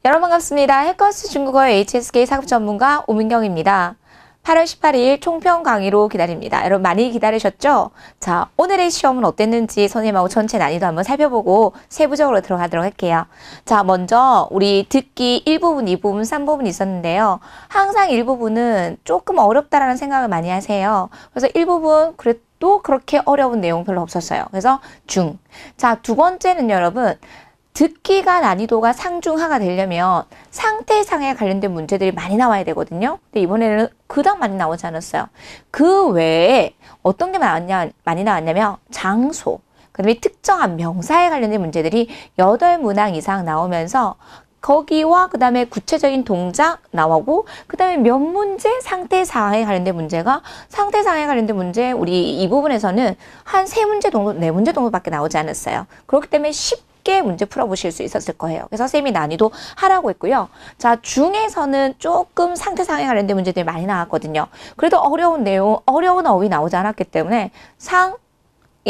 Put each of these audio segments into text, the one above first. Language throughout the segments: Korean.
여러분 반갑습니다. 해커스 중국어 HSK 사급 전문가 오민경입니다. 8월 18일 총평 강의로 기다립니다. 여러분 많이 기다리셨죠? 자, 오늘의 시험은 어땠는지 선생님하고 전체 난이도 한번 살펴보고 세부적으로 들어가도록 할게요. 자, 먼저 우리 듣기 1부분, 2부분, 3부분 있었는데요. 항상 1부분은 조금 어렵다라는 생각을 많이 하세요. 그래서 1부분 그래도 그렇게 어려운 내용 별로 없었어요. 그래서 중. 자, 두 번째는 여러분 듣기가 난이도가 상중하가 되려면 상태상에 관련된 문제들이 많이 나와야 되거든요. 근데 이번에는 그닥 많이 나오지 않았어요. 그 외에 어떤 게 많이 나왔냐면 장소, 그 다음에 특정한 명사에 관련된 문제들이 8문항 이상 나오면서 거기와 그 다음에 구체적인 동작 나오고 그 다음에 몇 문제 상태상에 관련된 문제가 상태상에 관련된 문제 우리 이 부분에서는 한 3문제 정도, 4문제 정도밖에 나오지 않았어요. 그렇기 때문에 쉽게 문제 풀어보실 수 있었을 거예요. 그래서 선생님이 난이도 하라고 했고요. 자, 중에서는 조금 상태상에 관련된 문제들이 많이 나왔거든요. 그래도 어려운 내용, 어려운 어휘 나오지 않았기 때문에 상이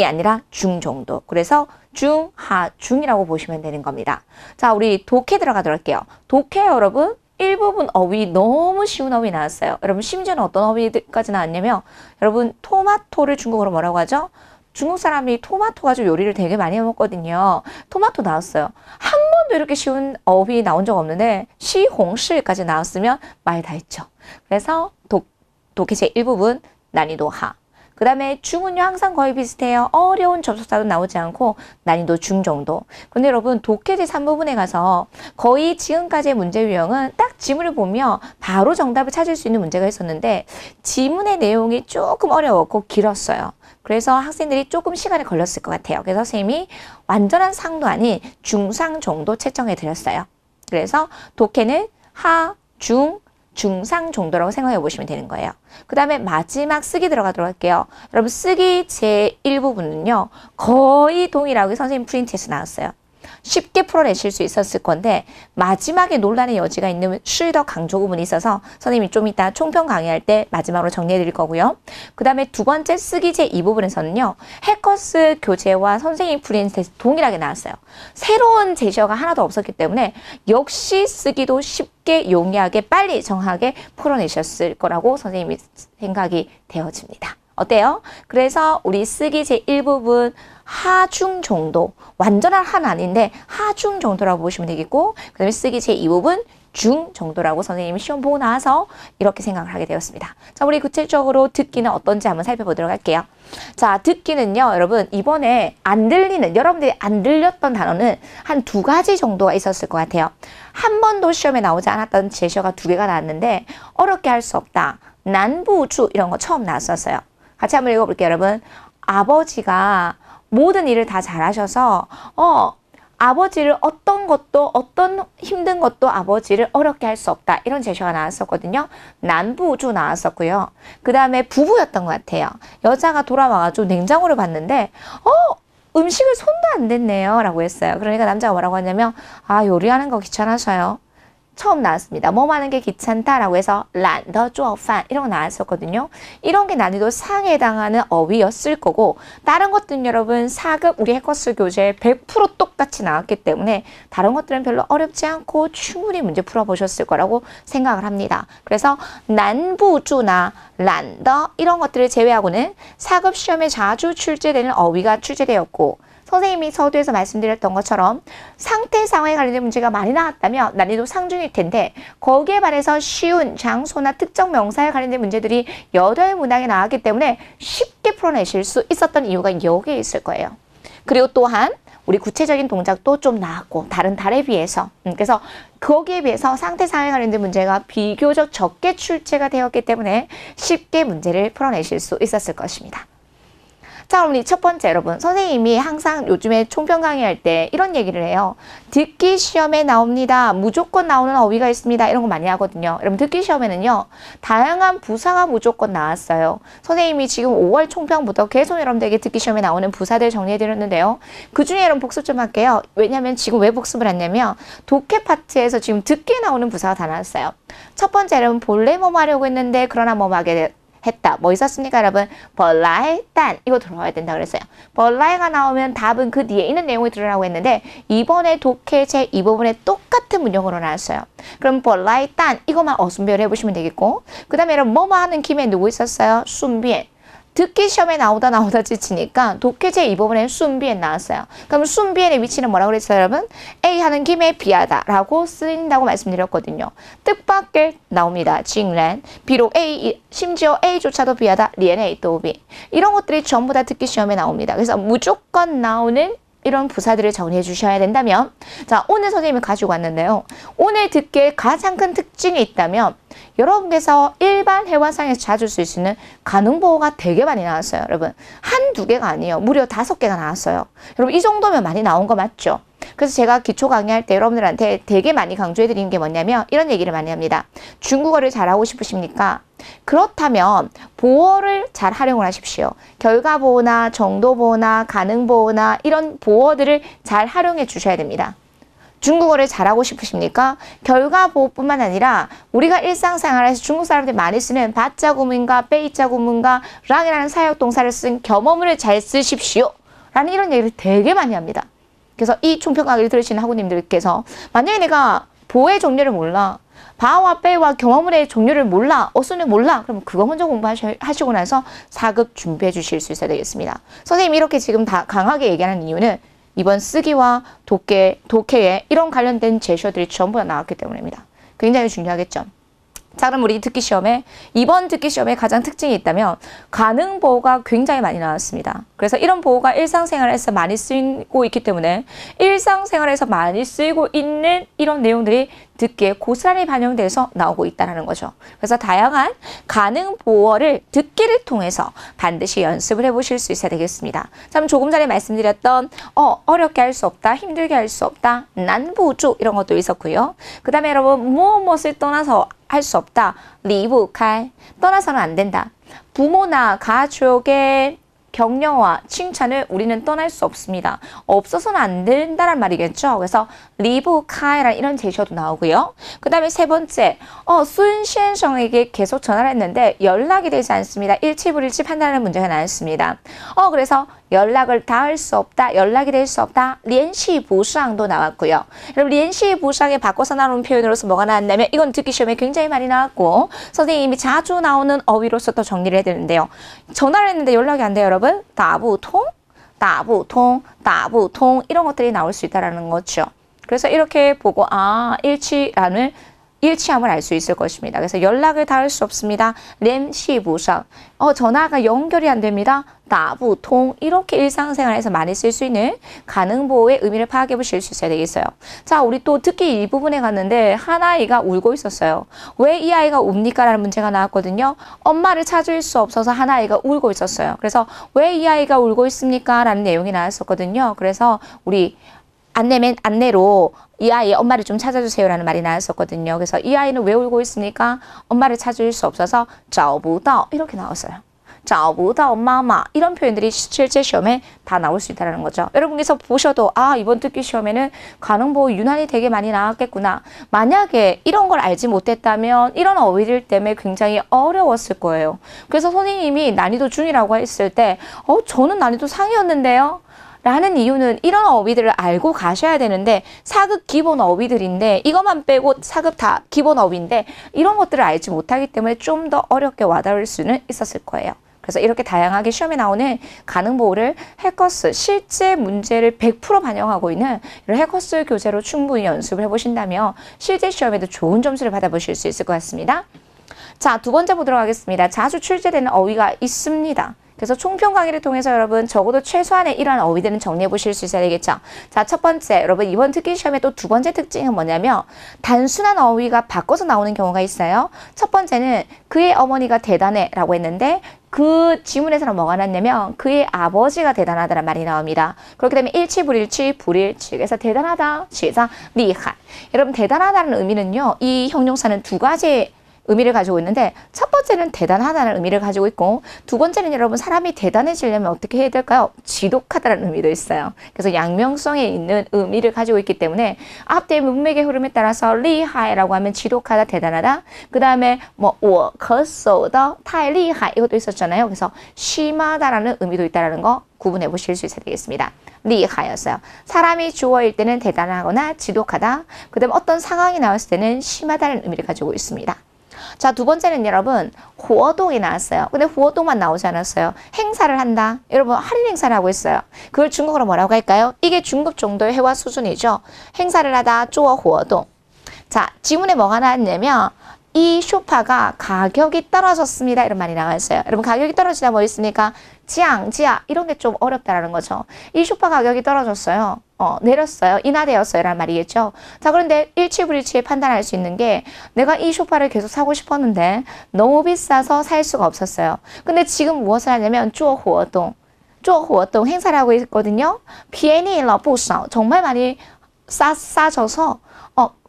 아니라 중 정도. 그래서 중, 하, 중이라고 보시면 되는 겁니다. 자, 우리 독해 들어가도록 할게요. 독해 여러분 1부분 어휘 너무 쉬운 어휘 나왔어요. 여러분 심지어는 어떤 어휘까지 나왔냐면 여러분 토마토를 중국어로 뭐라고 하죠? 중국 사람이 토마토 가지고 요리를 되게 많이 해먹거든요. 토마토 나왔어요. 한 번도 이렇게 쉬운 어휘 나온 적 없는데 시홍실까지 나왔으면 말 다 했죠. 그래서 독해 제1부분 난이도 하. 그 다음에 중은요 항상 거의 비슷해요. 어려운 접속사도 나오지 않고 난이도 중 정도. 근데 여러분 독해 제3부분에 가서 거의 지금까지의 문제 유형은 딱 지문을 보면 바로 정답을 찾을 수 있는 문제가 있었는데 지문의 내용이 조금 어려웠고 길었어요. 그래서 학생들이 조금 시간이 걸렸을 것 같아요. 그래서 선생님이 완전한 상도 아닌 중상 정도 채정해 드렸어요. 그래서 독해는 하, 중, 중상 정도라고 생각해 보시면 되는 거예요. 그 다음에 마지막 쓰기 들어가도록 할게요. 여러분 쓰기 제1부분은요. 거의 동일하게 선생님 프린트에서 나왔어요. 쉽게 풀어내실 수 있었을 건데 마지막에 논란의 여지가 있는 쉴더 강조 부분이 있어서 선생님이 좀 이따 총평 강의할 때 마지막으로 정리해 드릴 거고요. 그 다음에 두 번째 쓰기 제2부분에서는요. 해커스 교재와 선생님 프린트에서 동일하게 나왔어요. 새로운 제시어가 하나도 없었기 때문에 역시 쓰기도 쉽게 용이하게 빨리 정확하게 풀어내셨을 거라고 선생님이 생각이 되어집니다. 어때요? 그래서 우리 쓰기 제1부분 하중 정도, 완전한 하는 아닌데 하중 정도라고 보시면 되겠고 그 다음에 쓰기 제2부분 중 정도라고 선생님이 시험 보고 나서 이렇게 생각을 하게 되었습니다. 자, 우리 구체적으로 듣기는 어떤지 한번 살펴보도록 할게요. 자, 듣기는요, 여러분 이번에 안 들리는, 여러분들이 안 들렸던 단어는 한 2가지 정도가 있었을 것 같아요. 한 번도 시험에 나오지 않았던 제시어가 2개가 나왔는데 어렵게 할 수 없다. 난부주 이런 거 처음 나왔었어요. 같이 한번 읽어볼게요, 여러분. 아버지가 모든 일을 다 잘하셔서 아버지를 어떤 힘든 것도 아버지를 어렵게 할 수 없다. 이런 제시어가 나왔었거든요. 난부주 나왔었고요. 그 다음에 부부였던 것 같아요. 여자가 돌아와가지고 냉장고를 봤는데 음식을 손도 안 댔네요. 라고 했어요. 그러니까 남자가 뭐라고 하냐면 요리하는 거 귀찮아서요. 처음 나왔습니다. 뭐 하는 게 귀찮다라고 해서 란더 쪼판 이런 거 나왔었거든요. 이런 게 난이도 상에 해당하는 어휘였을 거고 다른 것들은 여러분 4급 우리 해커스 교재 100% 똑같이 나왔기 때문에 다른 것들은 별로 어렵지 않고 충분히 문제 풀어보셨을 거라고 생각을 합니다. 그래서 난부주나 란더 이런 것들을 제외하고는 4급 시험에 자주 출제되는 어휘가 출제되었고 선생님이 서두에서 말씀드렸던 것처럼 상태 상황에 관련된 문제가 많이 나왔다면 난이도 상중일 텐데 거기에 반해서 쉬운 장소나 특정 명사에 관련된 문제들이 8문항에 나왔기 때문에 쉽게 풀어내실 수 있었던 이유가 여기에 있을 거예요. 그리고 또한 우리 구체적인 동작도 좀 나왔고 다른 달에 비해서 그래서 거기에 비해서 상태 상황에 관련된 문제가 비교적 적게 출제가 되었기 때문에 쉽게 문제를 풀어내실 수 있었을 것입니다. 자, 그럼 우리 첫 번째 여러분 선생님이 항상 요즘에 총평 강의할 때 이런 얘기를 해요. 듣기 시험에 나옵니다. 무조건 나오는 어휘가 있습니다. 이런 거 많이 하거든요. 여러분 듣기 시험에는요. 다양한 부사가 무조건 나왔어요. 선생님이 지금 5월 총평부터 계속 여러분들에게 듣기 시험에 나오는 부사들 정리해드렸는데요. 그중에 여러분 복습 좀 할게요. 왜냐면 지금 왜 복습을 했냐면 독해 파트에서 지금 듣기에 나오는 부사가 다 나왔어요. 첫 번째 여러분 본래 뭐뭐 하려고 했는데 그러나 뭐뭐 하게 했다. 뭐 있었습니까, 여러분? 本来단 이거 들어와야 된다 그랬어요. 本来가 나오면 답은 그 뒤에 있는 내용이 들으라고 했는데 이번에 독해 제 이 부분에 똑같은 문형으로 나왔어요. 그럼 本来단 이것만 어순배열 해보시면 되겠고 그 다음에 여러분 뭐뭐 하는 김에 누구 있었어요? 顺便 듣기 시험에 나오다 지치니까 독해 제 이 부분에 顺便 나왔어요. 그럼 顺便의 위치는 뭐라고 그랬어요, 여러분? A 하는 김에 B하다 라고 쓰인다고 말씀드렸거든요. 뜻밖의 나옵니다. 징란. 비록 A, 심지어 A조차도 B하다, 리엔 A 또 B. 이런 것들이 전부 다 듣기 시험에 나옵니다. 그래서 무조건 나오는 이런 부사들을 정리해 주셔야 된다면 자, 오늘 선생님이 가지고 왔는데요. 오늘 듣기에 가장 큰 특징이 있다면 여러분께서 일반 회화상에서 자주 쓸 수 있는 가능보호가 되게 많이 나왔어요. 여러분 한두 개가 아니에요. 무려 5개가 나왔어요. 여러분 이 정도면 많이 나온 거 맞죠? 그래서 제가 기초 강의할 때 여러분들한테 되게 많이 강조해 드리는 게 뭐냐면 이런 얘기를 많이 합니다. 중국어를 잘하고 싶으십니까? 그렇다면 보어를 잘 활용을 하십시오. 결과보호나 정도보호나 가능보호나 이런 보어들을 잘 활용해 주셔야 됩니다. 중국어를 잘하고 싶으십니까? 결과보호뿐만 아니라 우리가 일상생활에서 중국 사람들이 많이 쓰는 바자 구문과 베이자 구문과 랑이라는 사역동사를 쓴 겸어문을 잘 쓰십시오. 라는 이런 얘기를 되게 많이 합니다. 그래서 이 총평 강의를 들으시는 학우님들께서 만약에 내가 보의 종류를 몰라, 바와 빼와 경어문의 종류를 몰라, 어순을 몰라, 그럼 그거 먼저 공부하시고 나서 4급 준비해 주실 수 있어야 되겠습니다. 선생님이 이렇게 지금 다 강하게 얘기하는 이유는 이번 쓰기와 독해에 이런 관련된 제시어들이 전부 다 나왔기 때문입니다. 굉장히 중요하겠죠. 자, 그럼 우리 듣기 시험에 이번 듣기 시험에 가장 특징이 있다면 가능 보호가 굉장히 많이 나왔습니다. 그래서 이런 보호가 일상생활에서 많이 쓰이고 있기 때문에 일상생활에서 많이 쓰이고 있는 이런 내용들이 듣기에 고스란히 반영돼서 나오고 있다는 거죠. 그래서 다양한 가능 보호를 듣기를 통해서 반드시 연습을 해보실 수 있어야 되겠습니다. 참 조금 전에 말씀드렸던 어렵게 할 수 없다, 힘들게 할 수 없다, 난부주 이런 것도 있었고요. 그 다음에 여러분 무엇을 떠나서 할 수 없다, 리부칼 떠나서는 안 된다. 부모나 가족의 격려와 칭찬을 우리는 떠날 수 없습니다. 없어서는 안 된다는 말이겠죠. 그래서 리부카이라는 이런 제시어도 나오고요. 그 다음에 세 번째, 순先生에게 계속 전화를 했는데 연락이 되지 않습니다. 일치불일치 판단하는 문제가 나왔습니다. 그래서 연락을 닿을 수 없다, 연락이 될 수 없다, 联系不上도 나왔고요. 여러분 联系不上에 바꿔서 나오는 표현으로서 뭐가 나왔냐면 이건 듣기 시험에 굉장히 많이 나왔고 선생님이 자주 나오는 어휘로서 또 정리를 해드리는데요. 전화를 했는데 연락이 안 돼요, 여러분. 打不通, 打不通, 打不通 이런 것들이 나올 수 있다는 거죠. 그래서 이렇게 보고 일치함을 알 수 있을 것입니다. 그래서 연락을 닿을 수 없습니다. 联系不上 전화가 연결이 안 됩니다. 打不通 이렇게 일상생활에서 많이 쓸 수 있는 가능보호의 의미를 파악해 보실 수 있어야 되겠어요. 자, 우리 또 듣기 이 부분에 갔는데 한 아이가 울고 있었어요. 왜 이 아이가 웁니까? 라는 문제가 나왔거든요. 엄마를 찾을 수 없어서 한 아이가 울고 있었어요. 그래서 왜 이 아이가 울고 있습니까? 라는 내용이 나왔었거든요. 그래서 우리 안내로 이 아이의 엄마를 좀 찾아주세요라는 말이 나왔었거든요. 그래서 이 아이는 왜 울고 있습니까? 엄마를 찾을 수 없어서 找不到 이렇게 나왔어요. 找不到妈妈 이런 표현들이 실제 시험에 다 나올 수 있다는 거죠. 여러분께서 보셔도 이번 듣기 시험에는 가능보호 유난히 되게 많이 나왔겠구나. 만약에 이런 걸 알지 못했다면 이런 어휘들 때문에 굉장히 어려웠을 거예요. 그래서 선생님이 난이도 중이라고 했을 때 저는 난이도 상이었는데요. 라는 이유는 이런 어휘들을 알고 가셔야 되는데 4급 기본 어휘들인데 이것만 빼고 4급 다 기본 어휘인데 이런 것들을 알지 못하기 때문에 좀 더 어렵게 와닿을 수는 있었을 거예요. 그래서 이렇게 다양하게 시험에 나오는 가능보호를 해커스 실제 문제를 100% 반영하고 있는 이런 해커스 교재로 충분히 연습을 해보신다면 실제 시험에도 좋은 점수를 받아보실 수 있을 것 같습니다. 자, 두 번째 보도록 하겠습니다. 자주 출제되는 어휘가 있습니다. 그래서 총평 강의를 통해서 여러분 적어도 최소한의 이러한 어휘들은 정리해 보실 수 있어야 되겠죠. 자, 첫 번째, 여러분 이번 특기 시험의 또 두 번째 특징은 뭐냐면 단순한 어휘가 바꿔서 나오는 경우가 있어요. 첫 번째는 그의 어머니가 대단해 라고 했는데 그 지문에서는 뭐가 났냐면 그의 아버지가 대단하다는 말이 나옵니다. 그렇기 때문에 일치불일치, 불일치. 그래서 대단하다, 시작, 리하이. 여러분 대단하다는 의미는요. 이 형용사는 두 가지 의미를 가지고 있는데 첫 번째는 대단하다는 의미를 가지고 있고 두 번째는 여러분 사람이 대단해지려면 어떻게 해야 될까요? 지독하다는 의미도 있어요. 그래서 양명성에 있는 의미를 가지고 있기 때문에 앞뒤의 문맥의 흐름에 따라서 리하이라고 하면 지독하다, 대단하다. 그 다음에 뭐我咳嗽的太厉害 이것도 있었잖아요. 그래서 심하다라는 의미도 있다는 거 구분해 보실 수 있어야 되겠습니다. 리하였어요. 사람이 주어일 때는 대단하거나 지독하다. 그 다음 어떤 상황이 나왔을 때는 심하다는 의미를 가지고 있습니다. 자, 두 번째는 여러분 호어동이 나왔어요. 근데 호어동만 나오지 않았어요. 행사를 한다. 여러분 할인 행사를 하고 있어요. 그걸 중국어로 뭐라고 할까요? 이게 중급 정도의 회화 수준이죠. 행사를 하다, 쪼어 호어동. 자, 지문에 뭐가 나왔냐면 이 쇼파가 가격이 떨어졌습니다. 이런 말이 나왔어요. 여러분 가격이 떨어지다 뭐 있습니까? 지앙, 지아 이런 게 좀 어렵다라는 거죠. 이 쇼파 가격이 떨어졌어요. 내렸어요. 인하되었어요. 라는 말이겠죠. 자, 그런데 일치불일치에 판단할 수 있는 게 내가 이 쇼파를 계속 사고 싶었는데 너무 비싸서 살 수가 없었어요. 근데 지금 무엇을 하냐면 쪼호어동, 쪼호어동 행사를 하고 있거든요. 비엔이러 부서 정말 많이 싸져서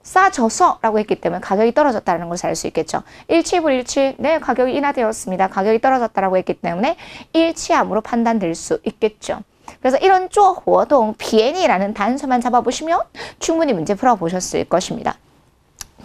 싸져서 라고 했기 때문에 가격이 떨어졌다는 것을 알 수 있겠죠. 일치불일치, 네, 가격이 인하되었습니다. 가격이 떨어졌다라고 했기 때문에 일치함으로 판단될 수 있겠죠. 그래서 이런 쪼호동, 비엔이라는 단서만 잡아보시면 충분히 문제 풀어보셨을 것입니다.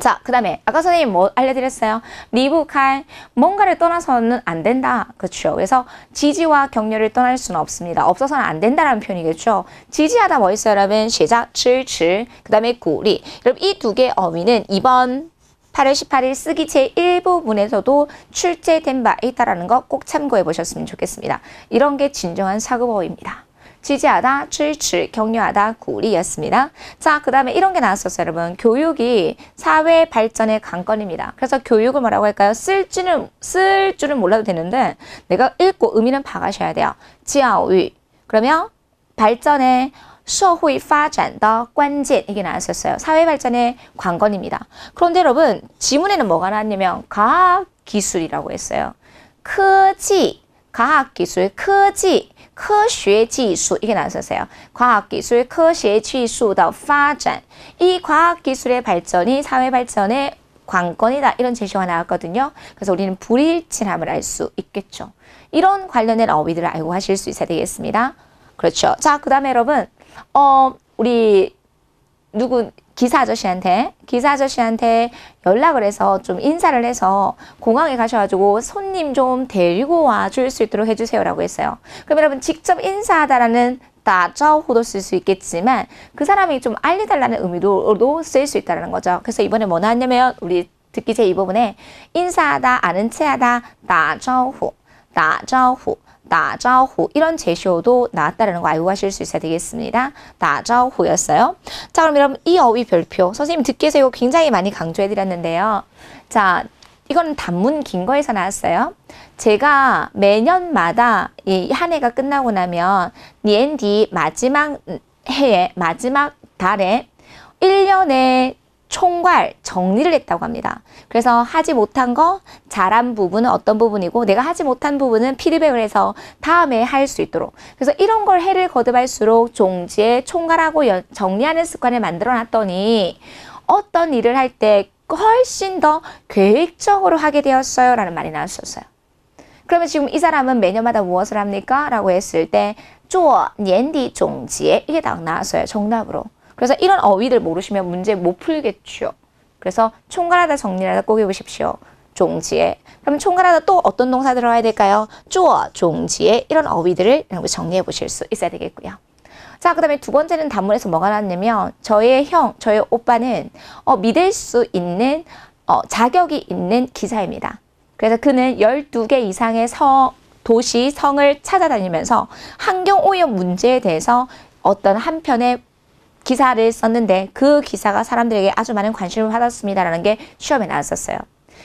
자, 그 다음에 아까 선생님 뭐 알려드렸어요? 리브칼, 뭔가를 떠나서는 안 된다. 그렇죠. 그래서 지지와 격려를 떠날 수는 없습니다. 없어서는 안 된다라는 표현이겠죠. 지지하다 뭐 있어요, 여러분? 시작, 支持, 그 다음에鼓励. 여러분 이 두 개의 어휘는 이번 8월 18일 쓰기 제1부분에서도 출제된 바 있다는 거 꼭 참고해 보셨으면 좋겠습니다. 이런 게 진정한 사급어휘입니다. 지지하다, 支持, 격려하다,鼓励였습니다. 자, 그 다음에 이런 게 나왔었어요, 여러분. 교육이 사회 발전의 관건입니다. 그래서 교육을 뭐라고 할까요? 쓸 줄은 몰라도 되는데 내가 읽고 의미는 파가셔야 돼요. 教育. 그러면 발전의 社会发展的关键 이게 나왔었어요. 사회 발전의 관건입니다. 그런데 여러분 지문에는 뭐가 나왔냐면 과학기술이라고 했어요. 科技, 과학기술, 科技. 科学技术 이게 나왔었어요. 과학기술, 科学技术的发展. 이 과학기술의 발전이 사회 발전의 관건이다. 이런 제시가 나왔거든요. 그래서 우리는 불일치함을 알 수 있겠죠. 이런 관련된 어휘들을 알고 하실 수 있어야 되겠습니다. 그렇죠. 자, 그 다음에 여러분 우리 기사 아저씨한테 연락을 해서 좀 인사를 해서 공항에 가셔가지고 손님 좀 데리고 와줄 수 있도록 해주세요라고 했어요. 그럼 여러분 직접 인사하다라는 따자오후도 쓸 수 있겠지만 그 사람이 좀 알려달라는 의미로도 쓸 수 있다는 거죠. 그래서 이번에 뭐 나왔냐면 우리 듣기 제2부분에 인사하다, 아는 체하다, 따자오후, 따자오후. 따자오후 이런 제시어도 나왔다는 거 알고 가실 수 있어야 되겠습니다. 따자오후였어요. 자, 그럼 여러분 이 어휘 별표 선생님 듣기에서 이거 굉장히 많이 강조해 드렸는데요. 자, 이거는 단문 긴 거에서 나왔어요. 제가 매년마다 이 한 해가 끝나고 나면年底 마지막 해에 마지막 달에 1년의 총괄 정리를 했다고 합니다. 그래서 하지 못한 거, 잘한 부분은 어떤 부분이고 내가 하지 못한 부분은 피드백을 해서 다음에 할 수 있도록. 그래서 이런 걸 해를 거듭할수록 종지에 총괄하고 정리하는 습관을 만들어 놨더니 어떤 일을 할 때 훨씬 더 계획적으로 하게 되었어요. 라는 말이 나왔었어요. 그러면 지금 이 사람은 매년마다 무엇을 합니까? 라고 했을 때 做年底总结 이게 딱 나왔어요. 정답으로. 그래서 이런 어휘들 모르시면 문제 못 풀겠죠. 그래서 총괄하다 정리하다 꼭 해보십시오. 종지에. 그럼 총괄하다 또 어떤 동사 들어가야 될까요? 做 종지에 이런 어휘들을 정리해 보실 수 있어야 되겠고요. 자, 그 다음에 두 번째는 단문에서 뭐가 나왔냐면 저의 오빠는 믿을 수 있는 자격이 있는 기사입니다. 그래서 그는 12개 이상의 도시, 성을 찾아다니면서 환경오염 문제에 대해서 어떤 한 편의 기사를 썼는데 그 기사가 사람들에게 아주 많은 관심을 받았습니다라는 게 시험에 나왔었어요.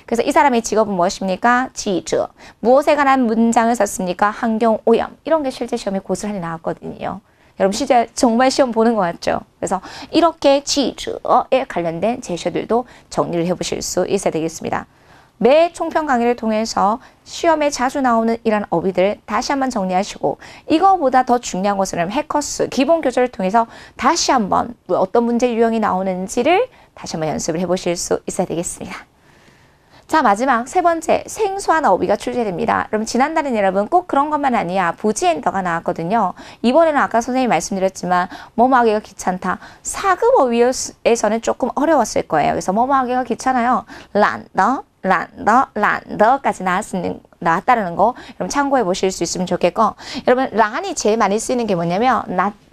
그래서 이 사람의 직업은 무엇입니까? 지저. 무엇에 관한 문장을 썼습니까? 환경오염. 이런 게 실제 시험에 고스란히 나왔거든요. 여러분 진짜 정말 시험 보는 것 같죠? 그래서 이렇게 지저에 관련된 제시어들도 정리를 해보실 수 있어야 되겠습니다. 매 총평 강의를 통해서 시험에 자주 나오는 이런 어휘들 다시 한번 정리하시고 이거보다 더 중요한 것은 해커스 기본 교재를 통해서 다시 한번 어떤 문제 유형이 나오는지를 다시 한번 연습을 해보실 수 있어야 되겠습니다. 자, 마지막 세 번째, 생소한 어휘가 출제됩니다. 여러분, 지난달에는 여러분 꼭 그런 것만 아니야. 부지엔더가 나왔거든요. 이번에는 아까 선생님이 말씀드렸지만 뭐뭐 하기가 귀찮다. 사급 어휘에서는 조금 어려웠을 거예요. 그래서 뭐뭐 하기가 귀찮아요. 란더까지 나왔다는 거 여러분 참고해 보실 수 있으면 좋겠고, 여러분 란이 제일 많이 쓰이는 게 뭐냐면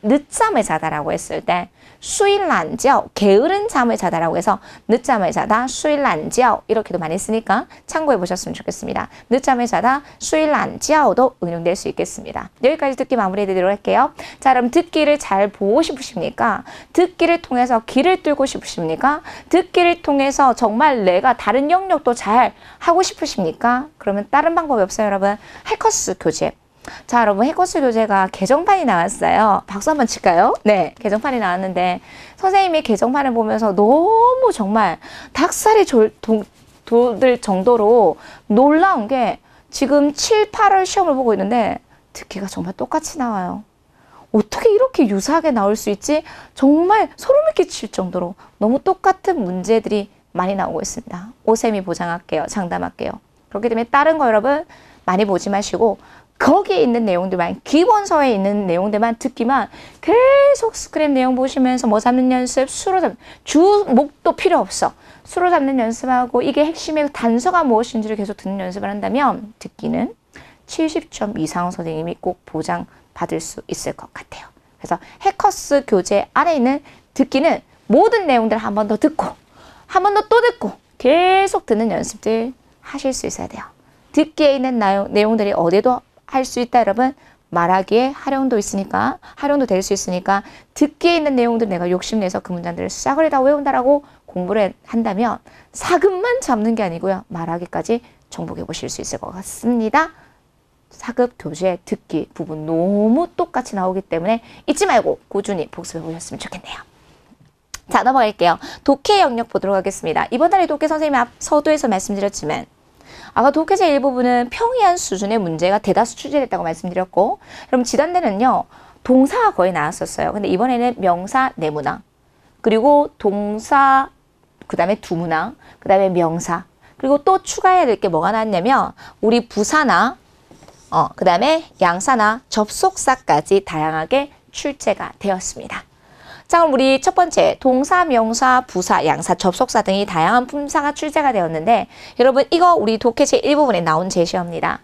늦잠을 자다라고 했을 때 수일란지ao, 게으른 잠을 자다라고 해서 늦잠을 자다, 수일란지ao 이렇게도 많이 쓰니까 참고해 보셨으면 좋겠습니다. 늦잠을 자다, 수일란지ao도 응용될 수 있겠습니다. 여기까지 듣기 마무리해 드리도록 할게요. 자, 그럼 듣기를 잘 보고 싶으십니까? 듣기를 통해서 길을 뚫고 싶으십니까? 듣기를 통해서 정말 내가 다른 영역도 잘 하고 싶으십니까? 그러면 다른 방법이 없어요, 여러분. 해커스 교재. 자, 여러분, 해커스 교재가 개정판이 나왔어요. 박수 한번 칠까요? 네, 개정판이 나왔는데 선생님이 개정판을 보면서 너무 정말 닭살이 돋을 정도로 놀라운 게 지금 7, 8월 시험을 보고 있는데 듣기가 정말 똑같이 나와요. 어떻게 이렇게 유사하게 나올 수 있지? 정말 소름이 끼칠 정도로 너무 똑같은 문제들이 많이 나오고 있습니다. 오쌤이 보장할게요. 장담할게요. 그렇기 때문에 다른 거 여러분 많이 보지 마시고 거기에 있는 내용들만, 기본서에 있는 내용들만 듣기만 계속 스크랩 내용 보시면서 뭐 잡는 연습, 수로 잡는, 주목도 필요 없어. 수로 잡는 연습하고 이게 핵심의 단서가 무엇인지를 계속 듣는 연습을 한다면 듣기는 70점 이상 선생님이 꼭 보장받을 수 있을 것 같아요. 그래서 해커스 교재 안에 있는 듣기는 모든 내용들을 한 번 더 듣고 한 번 더 또 듣고 계속 듣는 연습들 하실 수 있어야 돼요. 듣기에 있는 내용들이 어디에도 할 수 있다, 여러분. 말하기에 활용도 있으니까, 활용도 될 수 있으니까 듣기에 있는 내용들 내가 욕심내서 그 문장들을 싹을 다 외운다라고 공부를 한다면 사급만 잡는 게 아니고요. 말하기까지 정복해 보실 수 있을 것 같습니다. 4급 교재 듣기 부분 너무 똑같이 나오기 때문에 잊지 말고 꾸준히 복습해 보셨으면 좋겠네요. 자, 넘어갈게요. 독해 영역 보도록 하겠습니다. 이번 달에 독해 선생님이 앞 서두에서 말씀드렸지만 아까 독해제 일부분은 평이한 수준의 문제가 대다수 출제됐다고 말씀드렸고, 그럼 지난달에는요 동사가 거의 나왔었어요. 근데 이번에는 명사 네문항, 그리고 동사, 그 다음에 두문항, 그 다음에 명사, 그리고 또 추가해야 될 게 뭐가 나왔냐면 우리 부사나 그 다음에 양사나 접속사까지 다양하게 출제가 되었습니다. 자, 그럼 우리 첫 번째 동사, 명사, 부사, 양사, 접속사 등이 다양한 품사가 출제가 되었는데 여러분 이거 우리 독해제 1부분에 나온 제시어입니다.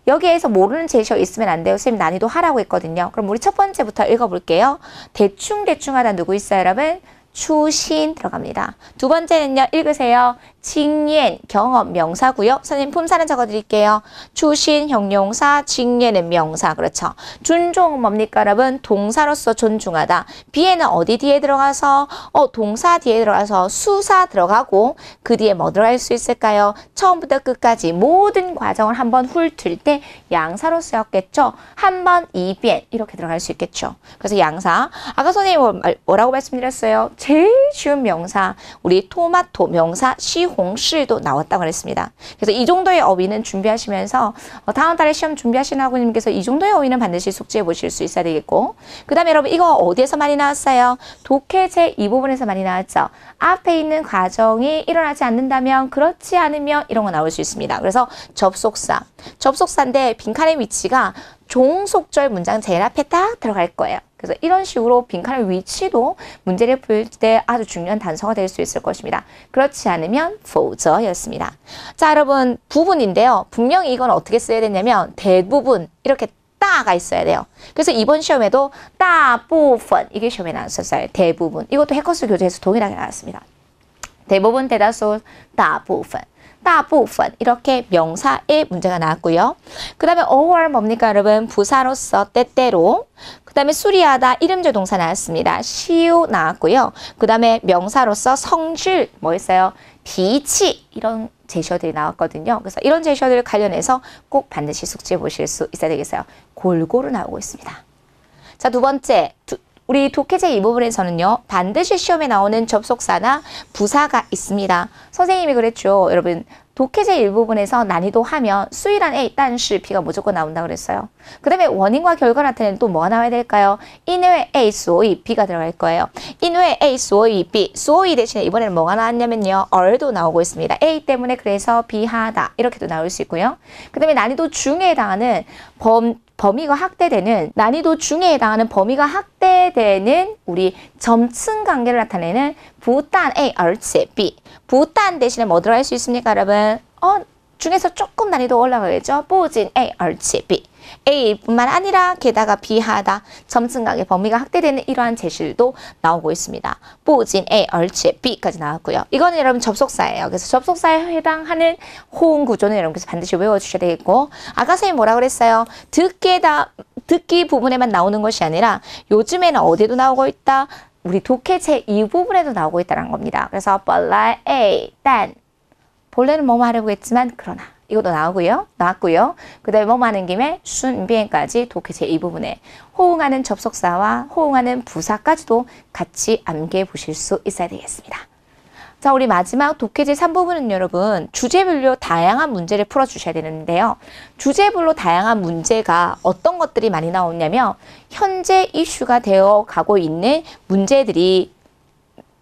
여기에서 모르는 제시어 있으면 안 돼요. 선생님 난이도 하라고 했거든요. 그럼 우리 첫 번째부터 읽어볼게요. 대충 하다 누구 있어요, 여러분? 추신 들어갑니다. 두 번째는요, 읽으세요. 징옌, 경험, 명사고요. 선생님 품사는 적어드릴게요. 추신, 형용사, 징옌은 명사. 그렇죠. 존중은 뭡니까, 여러분? 동사로서 존중하다. 비에는 어디 뒤에 들어가서? 동사 뒤에 들어가서 수사 들어가고 그 뒤에 뭐 들어갈 수 있을까요? 처음부터 끝까지 모든 과정을 한번 훑을 때 양사로 쓰였겠죠. 한 번, 이변 이렇게 들어갈 수 있겠죠. 그래서 양사. 아까 선생님 뭐라고 말씀드렸어요? 제일 쉬운 명사, 우리 토마토 명사 시홍실도 나왔다고 그랬습니다. 그래서 이 정도의 어휘는 준비하시면서 다음 달에 시험 준비하시는 학우님께서 이 정도의 어휘는 반드시 숙지해 보실 수 있어야 되겠고, 그 다음에 여러분 이거 어디에서 많이 나왔어요? 독해제 이 부분에서 많이 나왔죠. 앞에 있는 과정이 일어나지 않는다면, 그렇지 않으면 이런 거 나올 수 있습니다. 그래서 접속사인데 빈칸의 위치가 종속절 문장 제일 앞에 딱 들어갈 거예요. 그래서 이런 식으로 빈칸의 위치도 문제를 풀 때 아주 중요한 단서가 될 수 있을 것입니다. 그렇지 않으면否则였습니다. 자, 여러분 부분인데요. 분명히 이건 어떻게 써야 되냐면 대부분 이렇게 따가 있어야 돼요. 그래서 이번 시험에도 따부분 이게 시험에 나왔었어요. 대부분. 이것도 해커스 교재에서 동일하게 나왔습니다. 대부분, 대다수, 따부분. 따부분 이렇게 명사의 문제가 나왔고요. 그 다음에 or 뭡니까, 여러분? 부사로서 때때로. 그 다음에 수리하다 이름조 동사 나왔습니다. 시우 나왔고요. 그 다음에 명사로서 성질 뭐 있어요? 비치 이런 제시어들이 나왔거든요. 그래서 이런 제시어들 관련해서 꼭 반드시 숙지해 보실 수 있어야 되겠어요. 골고루 나오고 있습니다. 자, 두 번째. 우리 독해제 이 부분에서는요. 반드시 시험에 나오는 접속사나 부사가 있습니다. 선생님이 그랬죠. 여러분 독해제 일부분에서 난이도 하면 수일한 A, 但是 B가 무조건 나온다 그랬어요. 그 다음에 원인과 결과 나타내는 또 뭐가 나와야 될까요? 因为 A, 所以 B가 들어갈 거예요. 因为 A, 所以 B. 所以 대신에 이번에는 뭐가 나왔냐면요. 얼도 나오고 있습니다. A 때문에 그래서 B 하다. 이렇게도 나올 수 있고요. 그 다음에 난이도 중에 해당하는 범위가 확대되는 난이도 중에 해당하는 범위가 확대되는 우리 점층 관계를 나타내는 부단 A, 而且 B. 부단 대신에 뭐 들어갈 수 있습니까, 여러분? 중에서 조금 난이도 올라가겠죠? 不仅 A, 而且 B. A뿐만 아니라 게다가 B 하다, 점층 관계 범위가 확대되는 이러한 제시도 나오고 있습니다. 不仅 A, 而且 B까지 나왔고요. 이거는 여러분 접속사예요. 그래서 접속사에 해당하는 호응 구조는 여러분께서 반드시 외워주셔야 되겠고, 아까 선생님이 뭐라 그랬어요? 듣기 부분에만 나오는 것이 아니라 요즘에는 어디도 나오고 있다? 우리 독해체 이 부분에도 나오고 있다는 겁니다. 그래서 本来 A, 但 본래는 뭐뭐 하려고 했지만 그러나 이것도 나왔고요. 그 다음에 뭐뭐 하는 김에 순비행까지 독해체 이 부분에 호응하는 접속사와 호응하는 부사까지도 같이 암기해 보실 수 있어야 되겠습니다. 자, 우리 마지막 독해제 3부분은 여러분 주제별로 다양한 문제를 풀어주셔야 되는데요. 주제별로 다양한 문제가 어떤 것들이 많이 나오냐면 현재 이슈가 되어 가고 있는 문제들이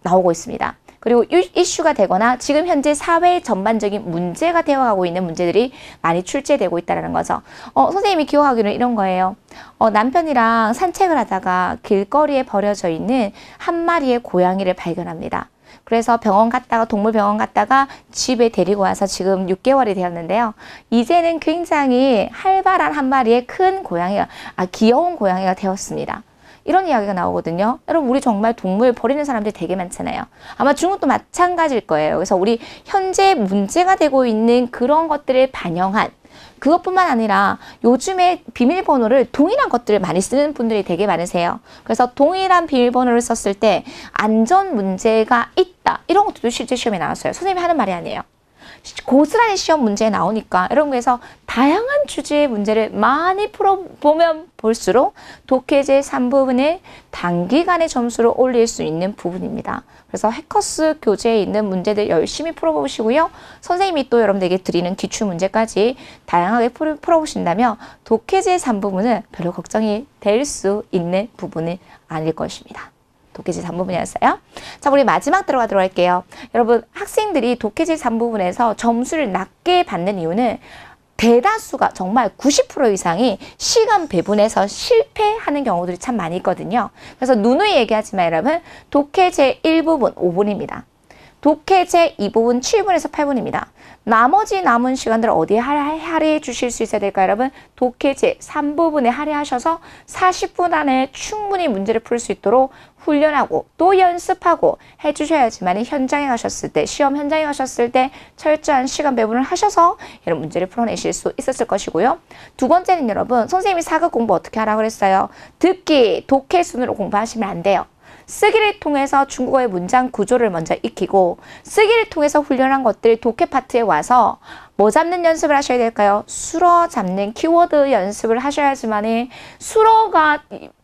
나오고 있습니다. 그리고 이슈가 되거나 지금 현재 사회 전반적인 문제가 되어가고 있는 문제들이 많이 출제되고 있다는 거죠. 선생님이 기억하기로는 이런 거예요. 남편이랑 산책을 하다가 길거리에 버려져 있는 한 마리의 고양이를 발견합니다. 그래서 동물병원 갔다가 집에 데리고 와서 지금 6개월이 되었는데요. 이제는 굉장히 활발한 한 마리의 큰 고양이가, 귀여운 고양이가 되었습니다. 이런 이야기가 나오거든요. 여러분, 우리 정말 동물 버리는 사람들이 되게 많잖아요. 아마 중국도 마찬가지일 거예요. 그래서 우리 현재 문제가 되고 있는 그런 것들을 반영한, 그것뿐만 아니라 요즘에 비밀번호를 동일한 것들을 많이 쓰는 분들이 되게 많으세요. 그래서 동일한 비밀번호를 썼을 때 안전 문제가 있다. 이런 것들도 실제 시험에 나왔어요. 선생님이 하는 말이 아니에요. 고스란히 시험 문제에 나오니까 여러분, 그래서 다양한 주제의 문제를 많이 풀어보면 볼수록 독해제 3부분에 단기간에 점수를 올릴 수 있는 부분입니다. 그래서 해커스 교재에 있는 문제들 열심히 풀어보시고요. 선생님이 또 여러분들에게 드리는 기출문제까지 다양하게 풀어보신다면 독해제 3부분은 별로 걱정이 될 수 있는 부분은 아닐 것입니다. 독해제 3부분이었어요. 자, 우리 마지막 들어가도록 할게요. 여러분, 학생들이 독해제 3부분에서 점수를 낮게 받는 이유는 대다수가 정말 90% 이상이 시간 배분에서 실패하는 경우들이 참 많이 있거든요. 그래서 누누이 얘기하지만 여러분, 독해제 1부분 5분입니다. 독해제 2부분 7분에서 8분입니다. 나머지 남은 시간들을 어디에 할애해 주실 수 있어야 될까요, 여러분? 독해제 3부분에 할애하셔서 40분 안에 충분히 문제를 풀 수 있도록 훈련하고 또 연습하고 해주셔야지만 현장에 가셨을 때, 시험 현장에 가셨을 때 철저한 시간 배분을 하셔서 이런 문제를 풀어내실 수 있었을 것이고요. 두 번째는 여러분, 선생님이 4급 공부 어떻게 하라고 그랬어요? 듣기, 독해 순으로 공부하시면 안 돼요. 쓰기를 통해서 중국어의 문장 구조를 먼저 익히고, 쓰기를 통해서 훈련한 것들 독해 파트에 와서 뭐 잡는 연습을 하셔야 될까요? 수어 잡는 키워드 연습을 하셔야지만이,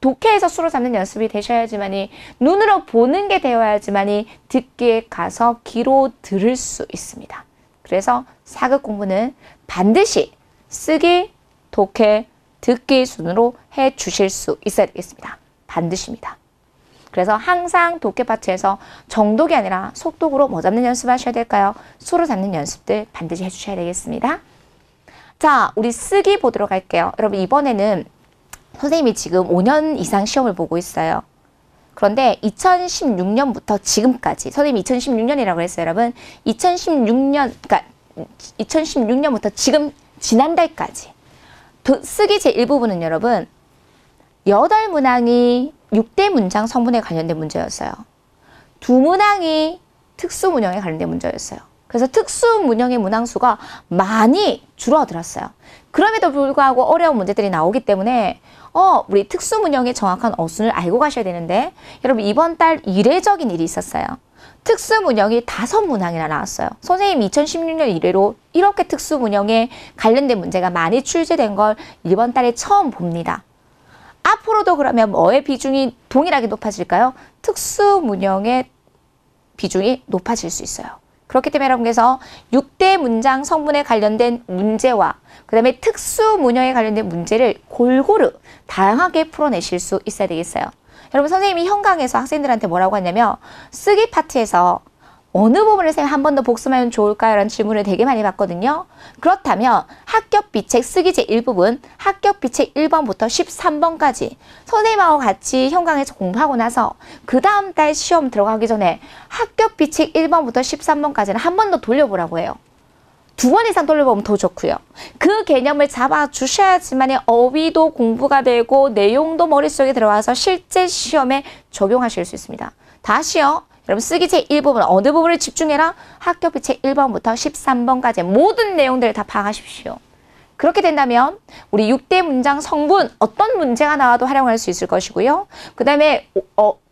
독해에서 수어 잡는 연습이 되셔야지만이, 눈으로 보는 게 되어야지만이 듣기에 가서 귀로 들을 수 있습니다. 그래서 4급 공부는 반드시 쓰기, 독해, 듣기 순으로 해 주실 수 있어야 되겠습니다. 반드시입니다. 그래서 항상 독해 파트에서 정독이 아니라 속독으로 뭐 잡는 연습 하셔야 될까요? 수로 잡는 연습들 반드시 해주셔야 되겠습니다. 자, 우리 쓰기 보도록 할게요. 여러분, 이번에는 선생님이 지금 5년 이상 시험을 보고 있어요. 그런데 2016년부터 지금까지, 선생님이 2016년이라고 했어요, 여러분. 2016년부터 지금 지난달까지 쓰기 제1부분은 여러분 8문항이 6대 문장 성분에 관련된 문제였어요. 2문항이 특수문형에 관련된 문제였어요. 그래서 특수문형의 문항수가 많이 줄어들었어요. 그럼에도 불구하고 어려운 문제들이 나오기 때문에 우리 특수문형의 정확한 어순을 알고 가셔야 되는데, 여러분, 이번 달 이례적인 일이 있었어요. 특수문형이 5문항이나 나왔어요. 선생님이 2016년 이래로 이렇게 특수문형에 관련된 문제가 많이 출제된 걸 이번 달에 처음 봅니다. 앞으로도 그러면 뭐의 비중이 동일하게 높아질까요? 특수문형의 비중이 높아질 수 있어요. 그렇기 때문에 여러분께서 6대 문장 성분에 관련된 문제와 그 다음에 특수 문형에 관련된 문제를 골고루 다양하게 풀어내실 수 있어야 되겠어요. 여러분 선생님이 현강에서 학생들한테 뭐라고 하냐면 쓰기 파트에서 어느 부분을 선생님 한 번 더 복습하면 좋을까요? 라는 질문을 되게 많이 받거든요. 그렇다면 합격비책 쓰기제 1부분 합격비책 1번부터 13번까지 선생님하고 같이 현강에서 공부하고 나서 그 다음 달 시험 들어가기 전에 합격비책 1번부터 13번까지는 한 번 더 돌려보라고 해요. 2번 이상 돌려보면 더 좋고요. 그 개념을 잡아주셔야지만 어휘도 공부가 되고 내용도 머릿속에 들어와서 실제 시험에 적용하실 수 있습니다. 다시요. 여러분 쓰기책 1부분 어느 부분을 집중해라? 학교비책 1번부터 13번까지 모든 내용들을 다 파악하십시오. 그렇게 된다면 우리 6대 문장 성분 어떤 문제가 나와도 활용할 수 있을 것이고요. 그 다음에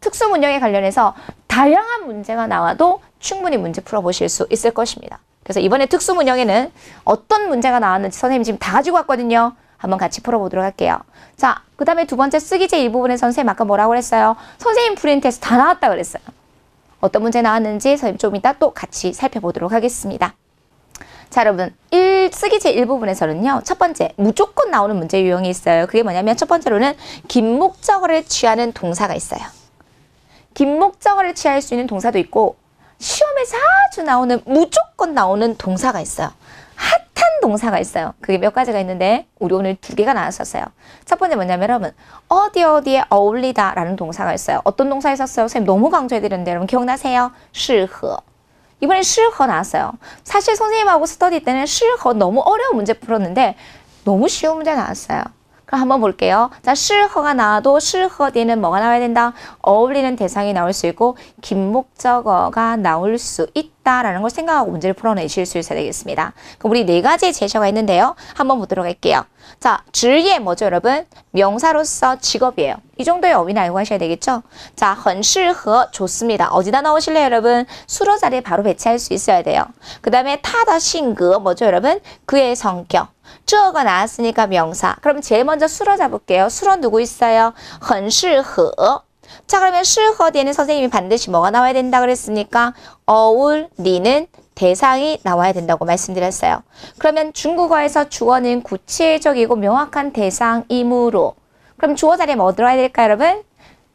특수 문형에 관련해서 다양한 문제가 나와도 충분히 문제 풀어보실 수 있을 것입니다. 그래서 이번에 특수 문형에는 어떤 문제가 나왔는지 선생님이 지금 다 가지고 왔거든요. 한번 같이 풀어보도록 할게요. 자, 그 다음에 두 번째 쓰기제 1부분에 선생님 아까 뭐라고 그랬어요? 선생님 프린트에서 다 나왔다 그랬어요. 어떤 문제 나왔는지 선생님 좀 이따 또 같이 살펴보도록 하겠습니다. 자, 여러분 쓰기제 1부분에서는요. 첫 번째 무조건 나오는 문제 유형이 있어요. 그게 뭐냐면 첫 번째로는 긴 목적어를 취하는 동사가 있어요. 긴 목적어를 취할 수 있는 동사도 있고 시험에서 자주 나오는 무조건 나오는 동사가 있어요. 핫한 동사가 있어요. 그게 몇 가지가 있는데 우리 오늘 2개가 나왔었어요. 첫 번째 뭐냐면 여러분 어디에 어울리다 라는 동사가 있어요. 어떤 동사 있었어요? 선생님 너무 강조해드렸는데 여러분 기억나세요? 适合 이번에 适合 나왔어요. 사실 선생님하고 스터디 때는 适合 너무 어려운 문제 풀었는데 너무 쉬운 문제 나왔어요. 그럼 한번 볼게요. 자, 适合가 나와도 适合 뒤에는 뭐가 나와야 된다? 어울리는 대상이 나올 수 있고 긴 목적어가 나올 수 있다라는 걸 생각하고 문제를 풀어내실 수 있어야 되겠습니다. 그럼 우리 4가지의 제시어가 있는데요. 한번 보도록 할게요. 자, 职业 뭐죠, 여러분? 명사로서 직업이에요. 이 정도의 어휘는 알고 하셔야 되겠죠? 자, 很适合 좋습니다. 어디다 넣으실래요, 여러분? 수로 자리에 바로 배치할 수 있어야 돼요. 그 다음에 他的性格 뭐죠, 여러분? 그의 성격. 这个 나왔으니까 명사. 그럼 제일 먼저 수로 잡을게요. 수로 누구 있어요? 很适合 자, 그러면 适合 뒤에는 선생님이 반드시 뭐가 나와야 된다 그랬습니까? 어울리는 대상이 나와야 된다고 말씀드렸어요. 그러면 중국어에서 주어는 구체적이고 명확한 대상이므로 그럼 주어 자리에 뭐 들어야 될까요, 여러분?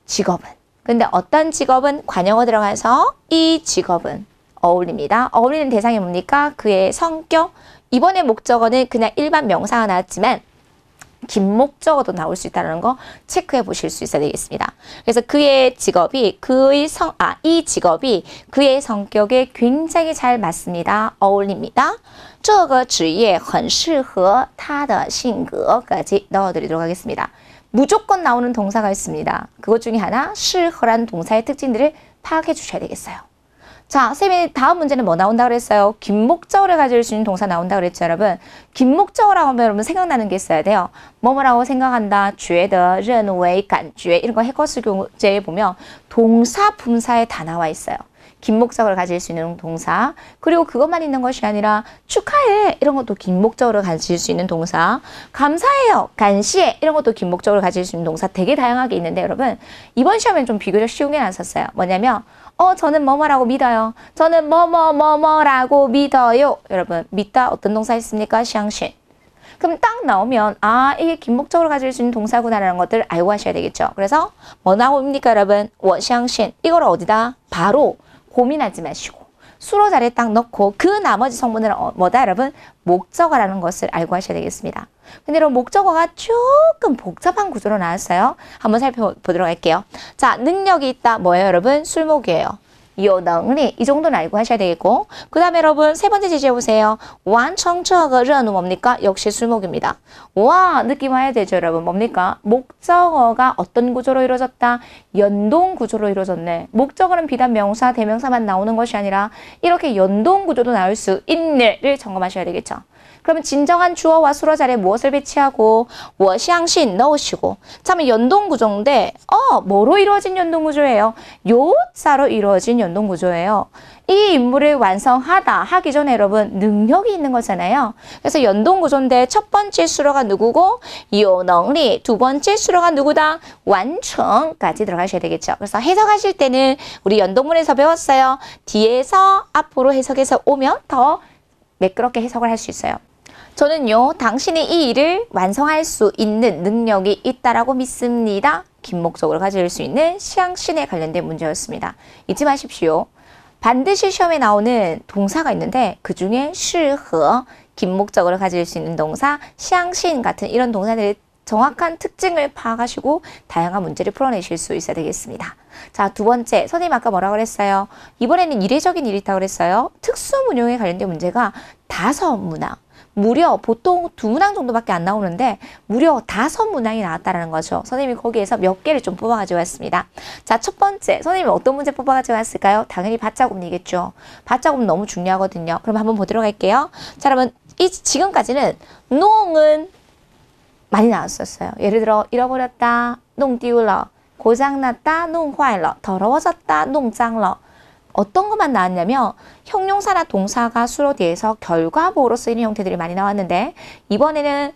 직업은. 근데 어떤 직업은 관용어 들어가서 이 직업은 어울립니다. 어울리는 대상이 뭡니까? 그의 성격. 이번에 목적어는 그냥 일반 명사가 나왔지만 긴 목적어도 나올 수 있다는 거 체크해 보실 수 있어야 되겠습니다. 그래서 그의 직업이 이 직업이 그의 성격에 굉장히 잘 맞습니다. 어울립니다. 这个职业很适合他的性格까지 넣어드리도록 하겠습니다. 무조건 나오는 동사가 있습니다. 그것 중에 하나 适合라는 동사의 특징들을 파악해 주셔야 되겠어요. 자, 선생님이 다음 문제는 뭐 나온다 그랬어요? 긴 목적어를 가질 수 있는 동사 나온다 그랬죠, 여러분? 긴 목적어라고 하면 여러분 생각나는 게 있어야 돼요. 뭐뭐라고 생각한다, 觉得,认为,感觉 이런 거 해커스 교재에 보면 동사, 분사에 다 나와 있어요. 긴 목적어를 가질 수 있는 동사. 그리고 그것만 있는 것이 아니라 축하해 이런 것도 긴 목적어를 가질 수 있는 동사. 감사해요, 간시해 이런 것도 긴 목적어를 가질 수 있는 동사 되게 다양하게 있는데 여러분 이번 시험엔 좀 비교적 쉬운 게 나왔었어요. 뭐냐면 저는 뭐뭐라고 믿어요. 저는 뭐뭐라고 믿어요. 여러분 믿다 어떤 동사 있습니까? 相信. 그럼 딱 나오면 이게 긴 목적으로 가질 수 있는 동사구나라는 것들 알고 하셔야 되겠죠. 그래서 뭐 나옵니까, 여러분? 我相信 이걸 어디다? 바로 고민하지 마시고 수로 자리에 딱 넣고 그 나머지 성분은 뭐다, 여러분? 목적어라는 것을 알고 하셔야 되겠습니다. 근데 여러분 목적어가 조금 복잡한 구조로 나왔어요. 한번 살펴보도록 할게요. 자, 능력이 있다. 뭐예요, 여러분? 술목이에요. 有能力 이 정도는 알고 하셔야 되겠고 그 다음에 여러분 세 번째 제시해 보세요. 完成这个任务 뭡니까? 역시 술목입니다. 와 느낌 와야 되죠, 여러분. 뭡니까? 목적어가 어떤 구조로 이루어졌다? 연동 구조로 이루어졌네. 목적어는 비단 명사, 대명사만 나오는 것이 아니라 이렇게 연동 구조도 나올 수 있네를 점검하셔야 되겠죠. 그러면 진정한 주어와 수로 자리에 무엇을 배치하고 我相信 넣으시고 참 연동 구조인데 뭐로 이루어진 연동 구조예요? 요자로 이루어진 연동 구조예요. 이 임무를 완성하다 하기 전에 여러분 능력이 있는 거잖아요. 그래서 연동구조인데 첫 번째 수로가 누구고 요能力 두 번째 수로가 누구다? 완成까지 들어가셔야 되겠죠. 그래서 해석하실 때는 우리 연동문에서 배웠어요. 뒤에서 앞으로 해석해서 오면 더 매끄럽게 해석을 할 수 있어요. 저는요, 당신이 이 일을 완성할 수 있는 능력이 있다라고 믿습니다. 긴 목적으로 가질 수 있는 시향신에 관련된 문제였습니다. 잊지 마십시오. 반드시 시험에 나오는 동사가 있는데 그 중에 适合 긴 목적으로 가질 수 있는 동사, 시향신 같은 이런 동사들의 정확한 특징을 파악하시고 다양한 문제를 풀어내실 수 있어야 되겠습니다. 자, 두 번째, 선생님 아까 뭐라고 그랬어요? 이번에는 이례적인 일이 있다고 그랬어요. 특수문용에 관련된 문제가 5문항. 무려 보통 2문항 정도밖에 안 나오는데 무려 5문항이 나왔다는 거죠. 선생님이 거기에서 몇 개를 좀 뽑아가지고 왔습니다. 자, 첫 번째, 선생님이 어떤 문제 뽑아가지고 왔을까요? 당연히 밭자금이겠죠. 밭자금 너무 중요하거든요. 그럼 한번 보도록 할게요. 자, 여러분, 지금까지는 농은 많이 나왔었어요. 예를 들어 잃어버렸다, 弄丢了, 고장났다, 弄坏了, 더러워졌다, 弄脏了. 어떤 것만 나왔냐면 형용사나 동사가 수로 뒤에서 결과보로 쓰이는 형태들이 많이 나왔는데 이번에는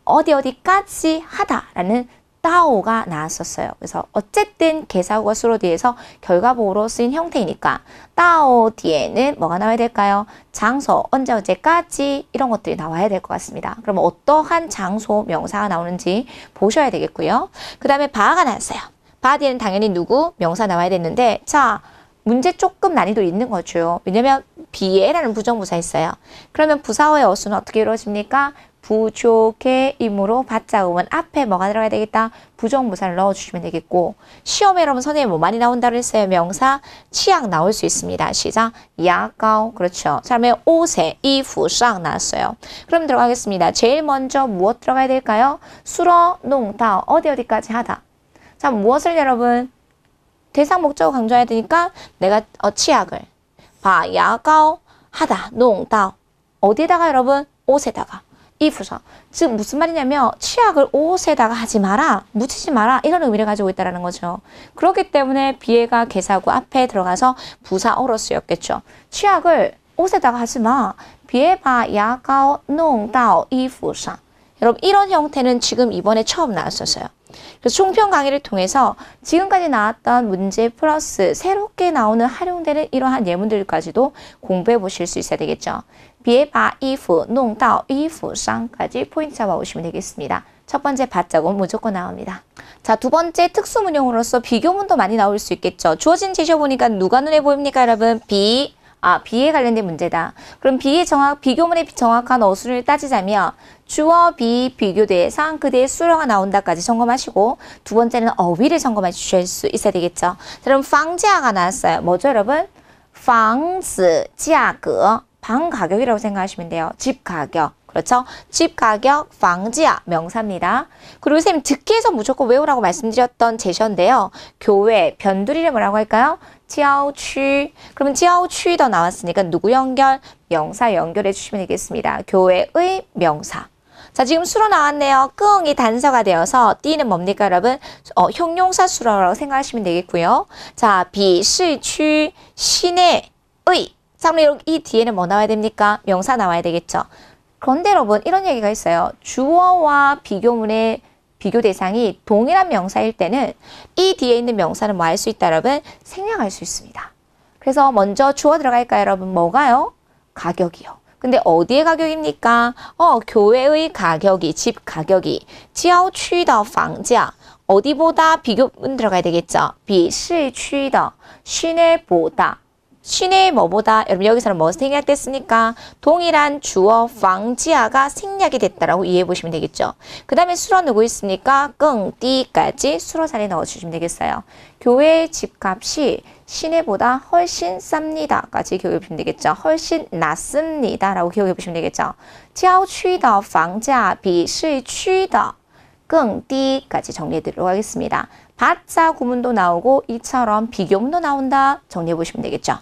어디까지 하다라는 따오가 나왔었어요. 그래서 어쨌든 개사구가 수로 뒤에서 결과보로 쓰인 형태이니까 따오 뒤에는 뭐가 나와야 될까요? 장소, 언제까지 이런 것들이 나와야 될 것 같습니다. 그럼 어떠한 장소, 명사가 나오는지 보셔야 되겠고요. 그 다음에 바가 나왔어요. 바 뒤에는 당연히 누구? 명사 나와야 되는데 자, 문제 조금 난이도 있는 거죠. 왜냐면 비에라는 부정부사 있어요. 그러면 부사어의 어수는 어떻게 이루어집니까? 부족의 임으로 밭자음은 앞에 뭐가 들어가야 되겠다? 부정부사를 넣어주시면 되겠고 시험에 여러분 선생님 뭐 많이 나온다고 했어요? 명사, 치약 나올 수 있습니다. 시작, 야가오 그렇죠. 그 다음에 옷에, 이프상 나왔어요. 그럼 들어가겠습니다. 제일 먼저 무엇 들어가야 될까요? 수러, 농다, 어디까지 하다. 자, 무엇을 여러분? 대상 목적어 강조해야 되니까 내가 치약을 야가오 하다 농다 어디에다가 여러분 옷에다가 이프서 즉 무슨 말이냐면 치약을 옷에다가 하지 마라 묻히지 마라 이런 의미를 가지고 있다는 거죠. 그렇기 때문에 비해가 개사구 앞에 들어가서 부사어로 쓰였겠죠. 치약을 옷에다가 하지 마 비해 야가오 농다 이프상 여러분 이런 형태는 지금 이번에 처음 나왔었어요. 그래서 총평 강의를 통해서 지금까지 나왔던 문제 플러스 새롭게 나오는 활용되는 이러한 예문들까지도 공부해 보실 수 있어야 되겠죠. 비에 바 이프 농다 이프상까지 포인트 잡아 오시면 되겠습니다. 첫 번째 밭자금 무조건 나옵니다. 자, 두 번째 특수문용으로서 비교문도 많이 나올 수 있겠죠. 주어진 제시어 보니까 누가 눈에 보입니까 여러분? 비에 관련된 문제다. 그럼 비교문의 정확한 어수를 따지자면 주어, 비, 비교 대상, 그대의 수로가 나온다까지 점검하시고 두 번째는 어휘를 점검해 주실 수 있어야 되겠죠. 그럼 방지아가 나왔어요. 뭐죠 여러분? 房子价格, 방 가격이라고 생각하시면 돼요. 집 가격. 그렇죠? 집 가격, 방지아 명사입니다. 그리고 선생님 듣기에서 무조건 외우라고 말씀드렸던 제시어인데요. 교외, 변두리를 뭐라고 할까요? 지하우취. 그러면 지하우취도 나왔으니까 누구 연결? 명사 연결해 주시면 되겠습니다. 교외의 명사. 자, 지금 수로 나왔네요. 끙이 단서가 되어서 띠는 뭡니까 여러분? 형용사 수로라고 생각하시면 되겠고요. 자, 비시취, 시내의. 그럼 이 뒤에는 뭐 나와야 됩니까? 명사 나와야 되겠죠. 그런데 여러분 이런 얘기가 있어요. 주어와 비교문의 비교 대상이 동일한 명사일 때는 이 뒤에 있는 명사는 뭐 할 수 있다 여러분? 생략할 수 있습니다. 그래서 먼저 주어 들어갈까요 여러분? 뭐가요? 가격이요. 근데 어디의 가격입니까? 교외의 가격이, 집 가격이. 郊区的房价 어디보다 비교문 들어가야 되겠죠? 比市区的 시내보다. 시내의 뭐보다 여러분 여기서는 뭐 생략됐습니까? 동일한 주어 방지아가 생략이 됐다라고 이해해 보시면 되겠죠. 그 다음에 수로 누구 있습니까? 끙띠까지 수로 자리에 넣어주시면 되겠어요. 교외의 집값이 시내보다 훨씬 쌉니다까지 기억해 보시면 되겠죠. 훨씬 낫습니다라고 기억해 보시면 되겠죠. 郊区的房价比市区的更低까지 정리해 드리도록 하겠습니다. 받자 구문도 나오고 이처럼 비교문도 나온다 정리해 보시면 되겠죠.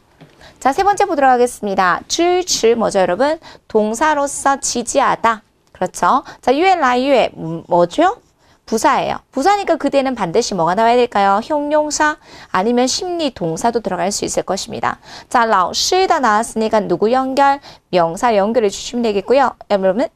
자, 세 번째 보도록 하겠습니다. 支持 뭐죠 여러분? 동사로서 지지하다. 그렇죠. 자, 越来越 뭐죠? 부사예요. 부사니까 그대는 반드시 뭐가 나와야 될까요? 형용사 아니면 심리 동사도 들어갈 수 있을 것입니다. 자, 老师다 나왔으니까 누구 연결? 명사 연결해 주시면 되겠고요.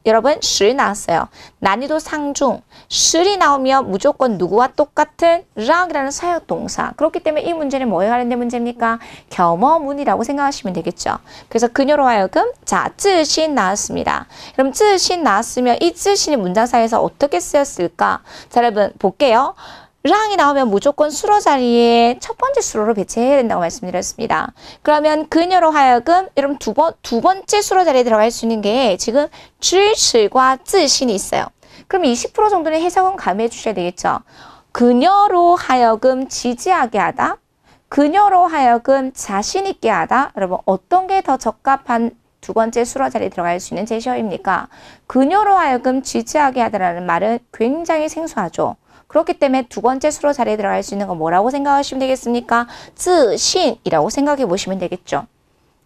여러분, 10 나왔어요. 난이도 상중. 10이 나오면 무조건 누구와 똑같은 랑이라는 사역동사. 그렇기 때문에 이 문제는 뭐에 관련된 문제입니까? 겸어문이라고 생각하시면 되겠죠. 그래서 그녀로 하여금 자, 自信 나왔습니다. 그럼 自信 나왔으면 이 自信이 문장사에서 어떻게 쓰였을까? 자, 여러분 볼게요. 랑이 나오면 무조건 수로 자리에 첫 번째 수로로 배치해야 된다고 말씀드렸습니다. 그러면 그녀로 하여금 여러분 두 번째 수로 자리에 들어갈 수 있는 게 지금 支持과 自信이 있어요. 그럼 20% 정도는 해석은 감해해 주셔야 되겠죠. 그녀로 하여금 지지하게 하다. 그녀로 하여금 자신 있게 하다. 여러분 어떤 게 더 적합한 두 번째 수로 자리에 들어갈 수 있는 제시어입니까? 그녀로 하여금 지지하게 하다라는 말은 굉장히 생소하죠. 그렇기 때문에 두 번째 수로 자리에 들어갈 수 있는 건 뭐라고 생각하시면 되겠습니까? 自信이라고 생각해 보시면 되겠죠.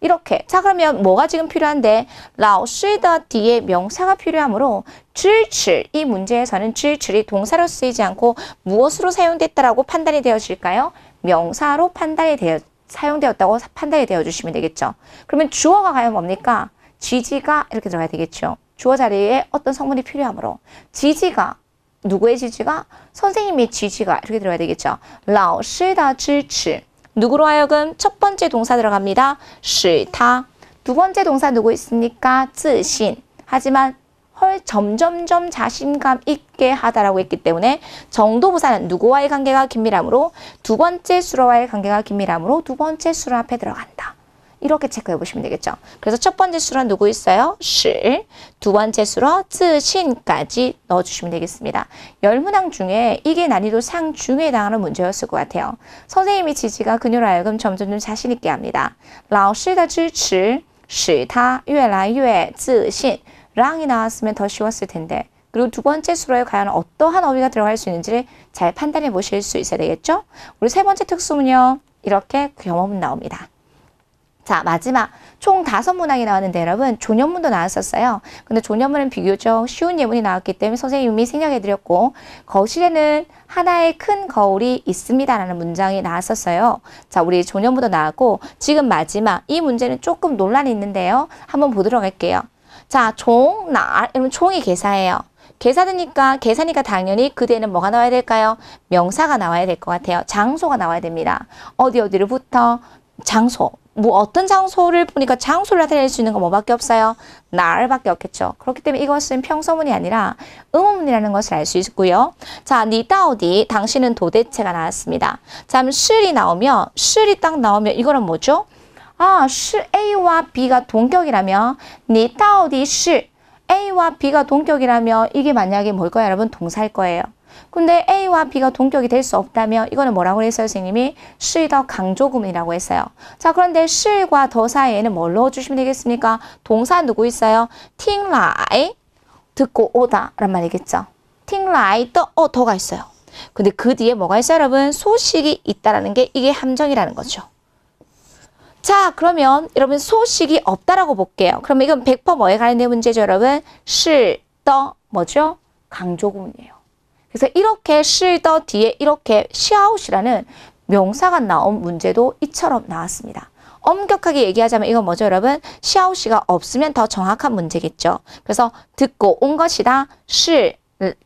이렇게. 자, 그러면 뭐가 지금 필요한데? 老师的 뒤에 명사가 필요하므로 支持 이 문제에서는 支持이 동사로 쓰이지 않고 무엇으로 사용됐다라고 판단이 되어질까요? 명사로 사용되었다고 판단이 되어주시면 되겠죠. 그러면 주어가 과연 뭡니까? 지지가 이렇게 들어가야 되겠죠. 주어 자리에 어떤 성분이 필요하므로 지지가 누구의 지지가? 선생님의 지지가 이렇게 들어가야 되겠죠. 老师的支持 누구로 하여금 첫 번째 동사 들어갑니다. 使他 두 번째 동사 누구 있습니까? 自信 하지만 점점점 자신감 있게 하다라고 했기 때문에 정도부사는 누구와의 관계가 긴밀하므로 두 번째 수로와의 관계가 긴밀하므로 두 번째 수로 앞에 들어간다. 이렇게 체크해 보시면 되겠죠. 그래서 첫 번째 수로 누구 있어요? 使. 두 번째 수로 自信까지 넣어주시면 되겠습니다. 열문항 중에 이게 난이도 상중에 해당하는 문제였을 것 같아요. 선생님의 지지가 그녀로 하여금 점점 자신 있게 합니다. 老师的支持使他越来越自信. 랑이 나왔으면 더 쉬웠을 텐데. 그리고 두 번째 수로에 과연 어떠한 어휘가 들어갈 수 있는지를 잘 판단해 보실 수 있어야 되겠죠. 우리 세 번째 특수문요. 이렇게 경험은 나옵니다. 자, 마지막 총 5문항이 나왔는데 여러분 조년문도 나왔었어요. 근데 조년문은 비교적 쉬운 예문이 나왔기 때문에 선생님이 생략해드렸고 거실에는 하나의 큰 거울이 있습니다라는 문장이 나왔었어요. 자, 우리 조년문도 나왔고 지금 마지막 이 문제는 조금 논란이 있는데요. 한번 보도록 할게요. 자, 종날 여러분 종이 계사예요. 계사니까 당연히 그 뒤에는 뭐가 나와야 될까요? 명사가 나와야 될 것 같아요. 장소가 나와야 됩니다. 어디로부터? 장소. 뭐 어떤 장소를 보니까 장소를 나타낼 수 있는 건 뭐밖에 없어요? 날밖에 없겠죠. 그렇기 때문에 이것은 평서문이 아니라 의문문이라는 것을 알 수 있고요. 자, 你到底 당신은 도대체가 나왔습니다. 자, 실이 나오면 실이 딱 나오면 이거는 뭐죠? 아, A와 B가 동격이라면 你到底是 A와 B가 동격이라면 이게 만약에 뭘까요? 여러분 동사일 거예요. 근데 A와 B가 동격이 될 수 없다면 이거는 뭐라고 했어요? 선생님이 是더 강조구문이라고 했어요. 자, 그런데 是과 더 사이에는 뭘 넣어주시면 되겠습니까? 동사 누구 있어요? 听来 듣고 오다 란 말이겠죠. 听来的 더가 있어요. 근데 그 뒤에 뭐가 있어요? 여러분 소식이 있다라는 게 이게 함정이라는 거죠. 자, 그러면 여러분 소식이 없다라고 볼게요. 그러면 이건 100% 뭐에 관련된 문제죠, 여러분? 是的 뭐죠? 강조구문이에요. 그래서 이렇게 是的 뒤에 이렇게 消息라는 명사가 나온 문제도 이처럼 나왔습니다. 엄격하게 얘기하자면 이건 뭐죠, 여러분? 消息가 없으면 더 정확한 문제겠죠. 그래서 듣고 온 것이다. 是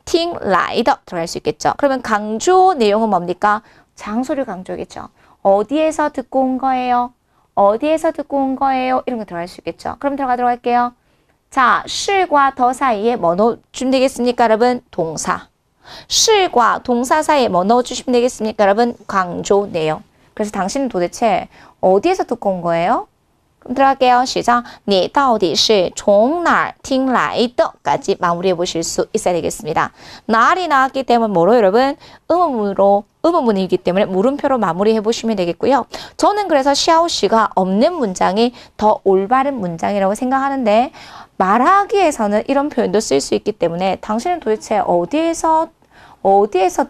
听来的 들어갈 수 있겠죠. 그러면 강조 내용은 뭡니까? 장소를 강조하겠죠. 어디에서 듣고 온 거예요? 어디에서 듣고 온 거예요? 이런 거 들어갈 수 있겠죠. 그럼 들어가도록 할게요. 자, 是과 더 사이에 뭐 넣어주면 되겠습니까, 여러분? 동사. 是과 동사 사이에 뭐 넣어주시면 되겠습니까, 여러분? 강조 내용. 그래서 당신은 도대체 어디에서 듣고 온 거예요? 그럼 들어갈게요. 시작. 你到底是从哪听来的? 까지 마무리해 보실 수 있어야 되겠습니다. 날이 나왔기 때문에 뭐로 여러분? 의문문이기 때문에 물음표로 마무리해 보시면 되겠고요. 저는 그래서 消息가 없는 문장이 더 올바른 문장이라고 생각하는데 말하기에서는 이런 표현도 쓸 수 있기 때문에 당신은 도대체 어디에서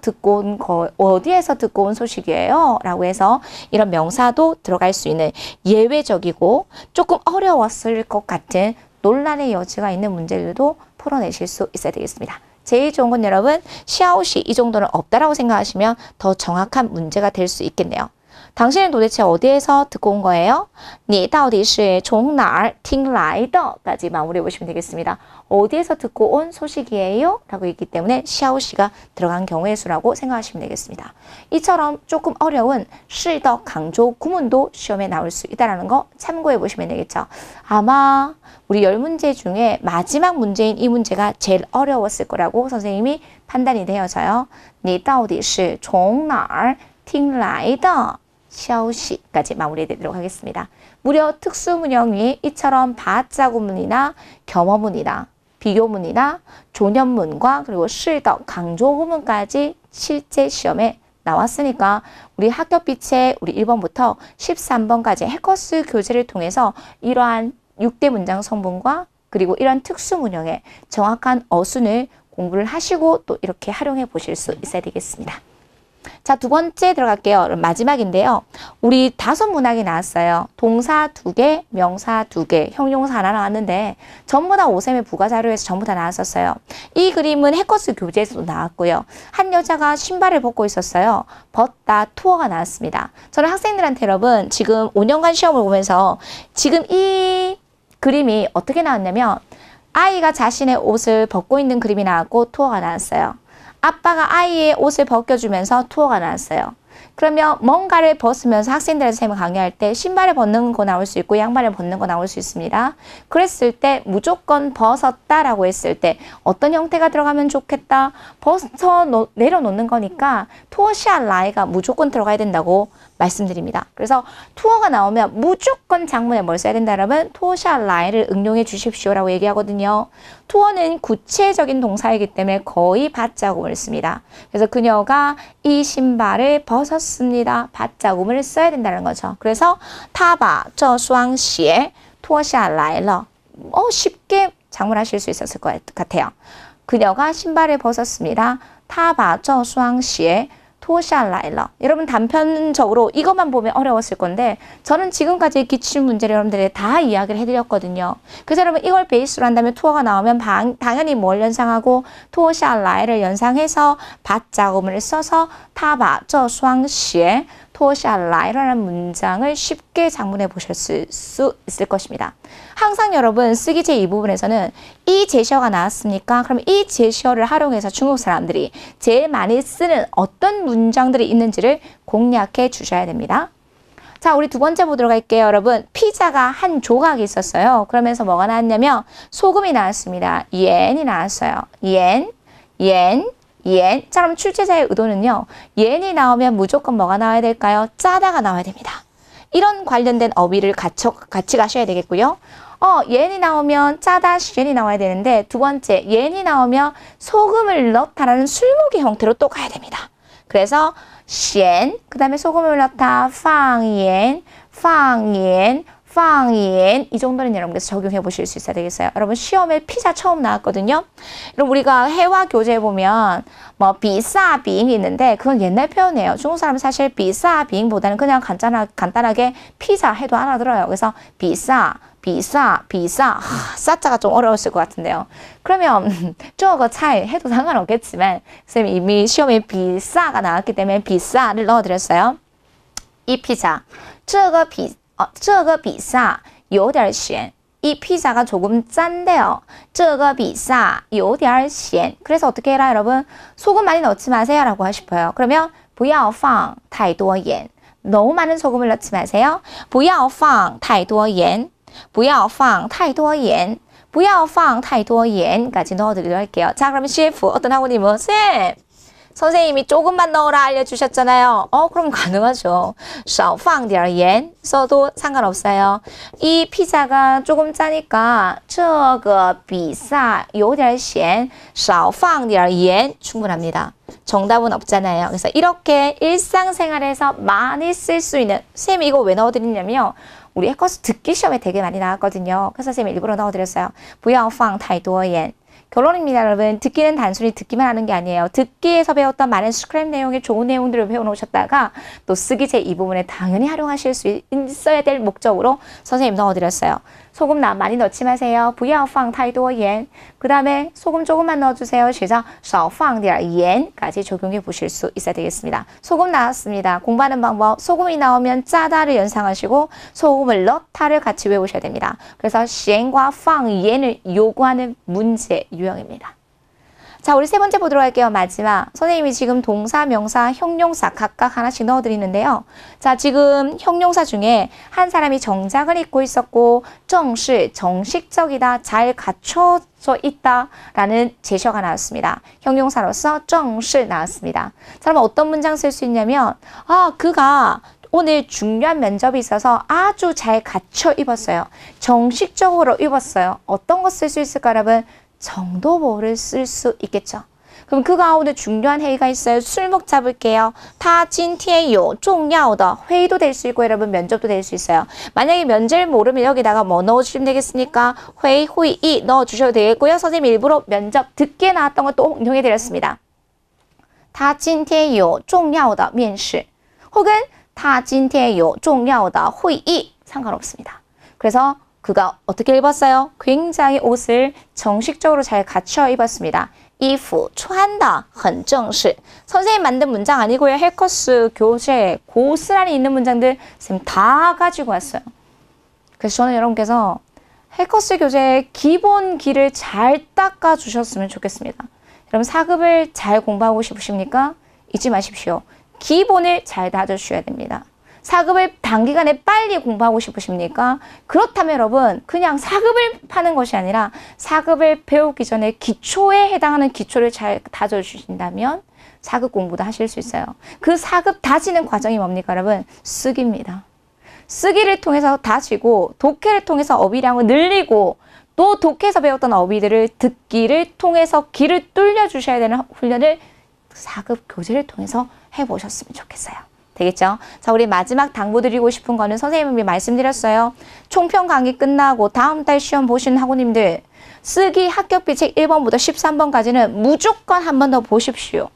듣고 온 소식이에요? 라고 해서 이런 명사도 들어갈 수 있는 예외적이고 조금 어려웠을 것 같은 논란의 여지가 있는 문제들도 풀어내실 수 있어야 되겠습니다. 제일 좋은 건 여러분 샤오시 이 정도는 없다라고 생각하시면 더 정확한 문제가 될 수 있겠네요. 당신은 도대체 어디에서 듣고 온 거예요? 你到底是从哪儿听来的? 까지 마무리해 보시면 되겠습니다. 어디에서 듣고 온 소식이에요? 라고 있기 때문에 샤오시가 들어간 경우의 수라고 생각하시면 되겠습니다. 이처럼 조금 어려운 시더 강조 구문도 시험에 나올 수 있다는 거 참고해 보시면 되겠죠. 아마 우리 10문제 중에 마지막 문제인 이 문제가 제일 어려웠을 거라고 선생님이 판단이 되어서요. 你到底是从哪儿听来的? 샤오시까지 마무리해드리도록 하겠습니다. 무려 특수문형이 이처럼 바자구문이나 겸어문이나 비교문이나 조념문과 그리고 실덕 강조구문까지 실제 시험에 나왔으니까 우리 학교빛에 우리 1번부터 13번까지 해커스 교재를 통해서 이러한 6대 문장 성분과 그리고 이러한 특수문형의 정확한 어순을 공부를 하시고 또 이렇게 활용해 보실 수 있어야 되겠습니다. 자, 두 번째 들어갈게요. 마지막인데요. 우리 5문항이 나왔어요. 동사 2개, 명사 2개, 형용사 하나 나왔는데 전부 다 오셈의 부가자료에서 전부 다 나왔었어요. 이 그림은 해커스 교재에서도 나왔고요. 한 여자가 신발을 벗고 있었어요. 벗다 투어가 나왔습니다. 저는 학생들한테 여러분 지금 5년간 시험을 보면서 지금 이 그림이 어떻게 나왔냐면 아이가 자신의 옷을 벗고 있는 그림이 나왔고 투어가 나왔어요. 아빠가 아이의 옷을 벗겨주면서 투어가 나왔어요. 그러면 뭔가를 벗으면서 학생들한테 쌤을 강의할 때 신발을 벗는 거 나올 수 있고 양말을 벗는 거 나올 수 있습니다. 그랬을 때 무조건 벗었다라고 했을 때 어떤 형태가 들어가면 좋겠다? 벗어 내려놓는 거니까 투어시아 라이가 무조건 들어가야 된다고 말씀드립니다. 그래서 투어가 나오면 무조건 장문에 뭘 써야 된다 여러분? 투어시아 라이를 응용해 주십시오라고 얘기하거든요. 투어는 구체적인 동사이기 때문에 거의 밭자금을 씁니다. 그래서 그녀가 이 신발을 벗었습니다. 밭자금을 써야 된다는 거죠. 그래서 타바 저 수왕시에 투어시아 라이러 쉽게 장문하실 수 있었을 것 같아요. 그녀가 신발을 벗었습니다. 타바 저 수왕시에 토샤라일러. 여러분 단편적으로 이것만 보면 어려웠을 건데 저는 지금까지 기출문제를 여러분들이 다 이야기를 해드렸거든요. 그래서 여러분 이걸 베이스로 한다면 투어가 나오면 당연히 뭘 연상하고 토샤라일을 연상해서 밭자금을 써서 타바 저 수왕시에 토샤라이라는 문장을 쉽게 장문해 보실 수 있을 것입니다. 항상 여러분 쓰기제 이 부분에서는 이 제시어가 나왔습니까? 그럼 이 제시어를 활용해서 중국 사람들이 제일 많이 쓰는 어떤 문장들이 있는지를 공략해 주셔야 됩니다. 자, 우리 두 번째 보도록 할게요. 여러분, 피자가 한 조각이 있었어요. 그러면서 뭐가 나왔냐면 소금이 나왔습니다. 옌이 나왔어요. 옌. 자, 그럼 출제자의 의도는요. 옌이 나오면 무조건 뭐가 나와야 될까요? 짜다가 나와야 됩니다. 이런 관련된 어휘를 같이 가셔야 되겠고요. 옌이 나오면 짜다 시엔이 나와야 되는데 두 번째 옌이 나오면 소금을 넣다라는 술목의 형태로 또 가야 됩니다. 그래서 시엔 그 다음에 소금을 넣다 방옌 이 정도는 여러분께서 적용해 보실 수 있어야 되겠어요. 여러분 시험에 피자 처음 나왔거든요. 여러분 우리가 회화 교재에 보면 뭐 비싸빙이 있는데 그건 옛날 표현이에요. 중국 사람은 사실 비싸빙보다는 그냥 간단하게 피자 해도 알아들어요. 그래서 비싸 싸자가 좀 어려웠을 것 같은데요. 그러면 저거 차이 해도 상관없겠지만 선생님이 이미 시험에 비싸가 나왔기 때문에 비싸를 넣어드렸어요. 이 피자 这个比萨有点咸. 이 피자가 조금 짠데요. 这个比萨有点咸. 그래서 어떻게 해라 여러분? 소금 많이 넣지 마세요 라고 하시고요. 그러면 不要放太多盐. 너무 많은 소금을 넣지 마세요. 不要放太多盐. 不要放太多盐. 不要放太多盐까지 넣어드리도록 할게요. 자, 그러면 CF 어떤 학우님은 쌤! 선생님이 조금만 넣어라 알려주셨잖아요. 그럼 가능하죠. 少放点盐 써도 상관없어요. 이 피자가 조금 짜니까 这个比萨有点咸少放点盐 충분합니다. 정답은 없잖아요. 그래서 이렇게 일상생활에서 많이 쓸 수 있는 쌤 이거 왜 넣어드리냐면요. 우리 해커스 듣기 시험에 되게 많이 나왔거든요. 그래서 쌤이 일부러 넣어드렸어요. 不要放太多盐 결론입니다, 여러분. 듣기는 단순히 듣기만 하는 게 아니에요. 듣기에서 배웠던 많은 스크랩 내용의 좋은 내용들을 배워놓으셨다가 또 쓰기 제2부분에 당연히 활용하실 수 있어야 될 목적으로 선생님 넣어드렸어요. 소금 많이 넣지 마세요. 不要放太多盐. 그 다음에 소금 조금만 넣어주세요. 写上少放点盐 까지 적용해 보실 수 있어야 되겠습니다. 소금 나왔습니다. 공부하는 방법. 소금이 나오면 짜다를 연상하시고 소금을 넣다를 같이 외우셔야 됩니다. 그래서 咸과 放盐을 요구하는 문제 유형입니다. 자, 우리 세 번째 보도록 할게요. 마지막. 선생님이 지금 동사, 명사, 형용사 각각 하나씩 넣어드리는데요. 자, 지금 형용사 중에 한 사람이 정장을 입고 있었고 정식, 정식적이다, 잘 갖춰져 있다 라는 제시어가 나왔습니다. 형용사로서 정식 나왔습니다. 자, 그럼 어떤 문장 쓸 수 있냐면 그가 오늘 중요한 면접이 있어서 아주 잘 갖춰 입었어요. 정식적으로 입었어요. 어떤 거 쓸 수 있을까, 여러분? 정도보를 쓸 수 있겠죠. 그럼 그가 오늘 중요한 회의가 있어요. 술목 잡을게요. 他今天有重要的 회의도 될 수 있고 여러분 면접도 될 수 있어요. 만약에 면접을 모르면 여기다가 뭐 넣어주시면 되겠습니까? 회의, 회의 넣어주셔도 되겠고요. 선생님 일부러 면접 듣기에 나왔던 것도 응용해 드렸습니다. 他今天有重要的面试 혹은 他今天有重要的会议 상관없습니다. 그래서 그가 어떻게 입었어요? 굉장히 옷을 정식적으로 잘 갖춰 입었습니다. 衣服穿得很正式. 선생님 만든 문장 아니고요. 헬커스 교재 고스란히 있는 문장들 선생님 다 가지고 왔어요. 그래서 저는 여러분께서 헬커스 교재의 기본 기를 잘 닦아주셨으면 좋겠습니다. 여러분 4급을 잘 공부하고 싶으십니까? 잊지 마십시오. 기본을 잘 다져주셔야 됩니다. 4급을 단기간에 빨리 공부하고 싶으십니까? 그렇다면 여러분 그냥 4급을 파는 것이 아니라 4급을 배우기 전에 기초에 해당하는 기초를 잘 다져주신다면 4급 공부도 하실 수 있어요. 그 4급 다지는 과정이 뭡니까 여러분? 쓰기입니다. 쓰기를 통해서 다지고 독해를 통해서 어휘량을 늘리고 또 독해에서 배웠던 어휘들을 듣기를 통해서 귀를 뚫려 주셔야 되는 훈련을 4급 교재를 통해서 해보셨으면 좋겠어요. 되겠죠? 자, 우리 마지막 당부드리고 싶은 거는 선생님이 말씀드렸어요. 총평 강의 끝나고 다음 달 시험 보시는 학우님들 쓰기 합격비 책 1번부터 13번까지는 무조건 한 번 더 보십시오.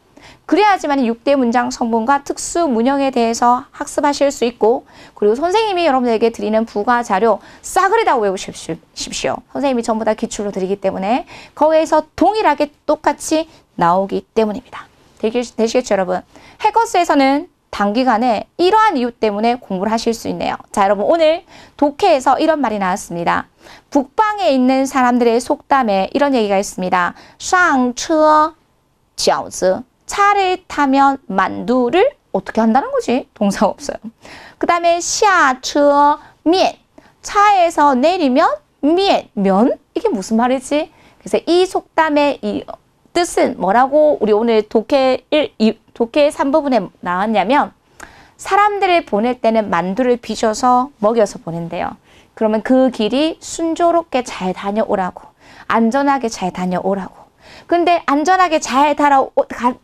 그래야지만 6대 문장 성분과 특수 문형에 대해서 학습하실 수 있고 그리고 선생님이 여러분들에게 드리는 부가 자료 싸그리 다 외우십시오. 선생님이 전부 다 기출로 드리기 때문에 거기에서 동일하게 똑같이 나오기 때문입니다. 되시겠죠, 여러분? 해커스에서는 단기간에 이러한 이유 때문에 공부를 하실 수 있네요. 자, 여러분 오늘 독해에서 이런 말이 나왔습니다. 북방에 있는 사람들의 속담에 이런 얘기가 있습니다. 上车饺子 차를 타면 만두를 어떻게 한다는 거지? 동사가 없어요. 그 다음에 下车面 차에서 내리면 면 이게 무슨 말이지? 그래서 이 속담의 이 뜻은 뭐라고 우리 오늘 독해 3부분에 나왔냐면 사람들을 보낼 때는 만두를 빚어서 먹여서 보낸대요. 그러면 그 길이 순조롭게 잘 다녀오라고 안전하게 잘 다녀오라고 근데 안전하게 잘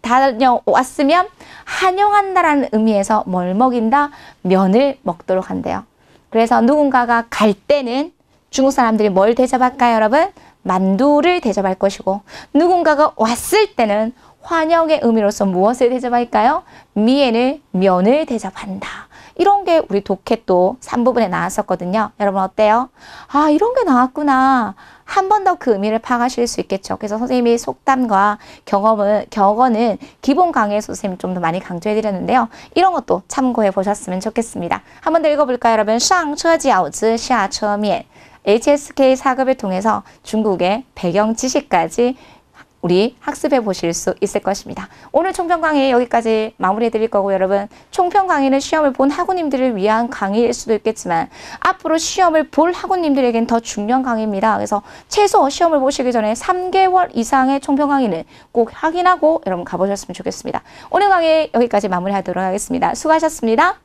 다녀왔으면 환영한다라는 의미에서 뭘 먹인다? 면을 먹도록 한대요. 그래서 누군가가 갈 때는 중국 사람들이 뭘 대접할까요, 여러분? 만두를 대접할 것이고 누군가가 왔을 때는 환영의 의미로서 무엇을 대접할까요? 면을 대접한다. 이런 게 우리 독해 또 3부분에 나왔었거든요. 여러분 어때요? 아, 이런 게 나왔구나. 한 번 더 그 의미를 파악하실 수 있겠죠. 그래서 선생님이 속담과 격언은 기본 강의에서 선생님이 좀 더 많이 강조해드렸는데요. 이런 것도 참고해 보셨으면 좋겠습니다. 한 번 더 읽어볼까요, 여러분? 上车饺子下车面 HSK 4급을 통해서 중국의 배경 지식까지 우리 학습해 보실 수 있을 것입니다. 오늘 총평 강의 여기까지 마무리해 드릴 거고 여러분 총평 강의는 시험을 본 학우님들을 위한 강의일 수도 있겠지만 앞으로 시험을 볼 학우님들에겐 더 중요한 강의입니다. 그래서 최소 시험을 보시기 전에 3개월 이상의 총평 강의는 꼭 확인하고 여러분 가보셨으면 좋겠습니다. 오늘 강의 여기까지 마무리하도록 하겠습니다. 수고하셨습니다.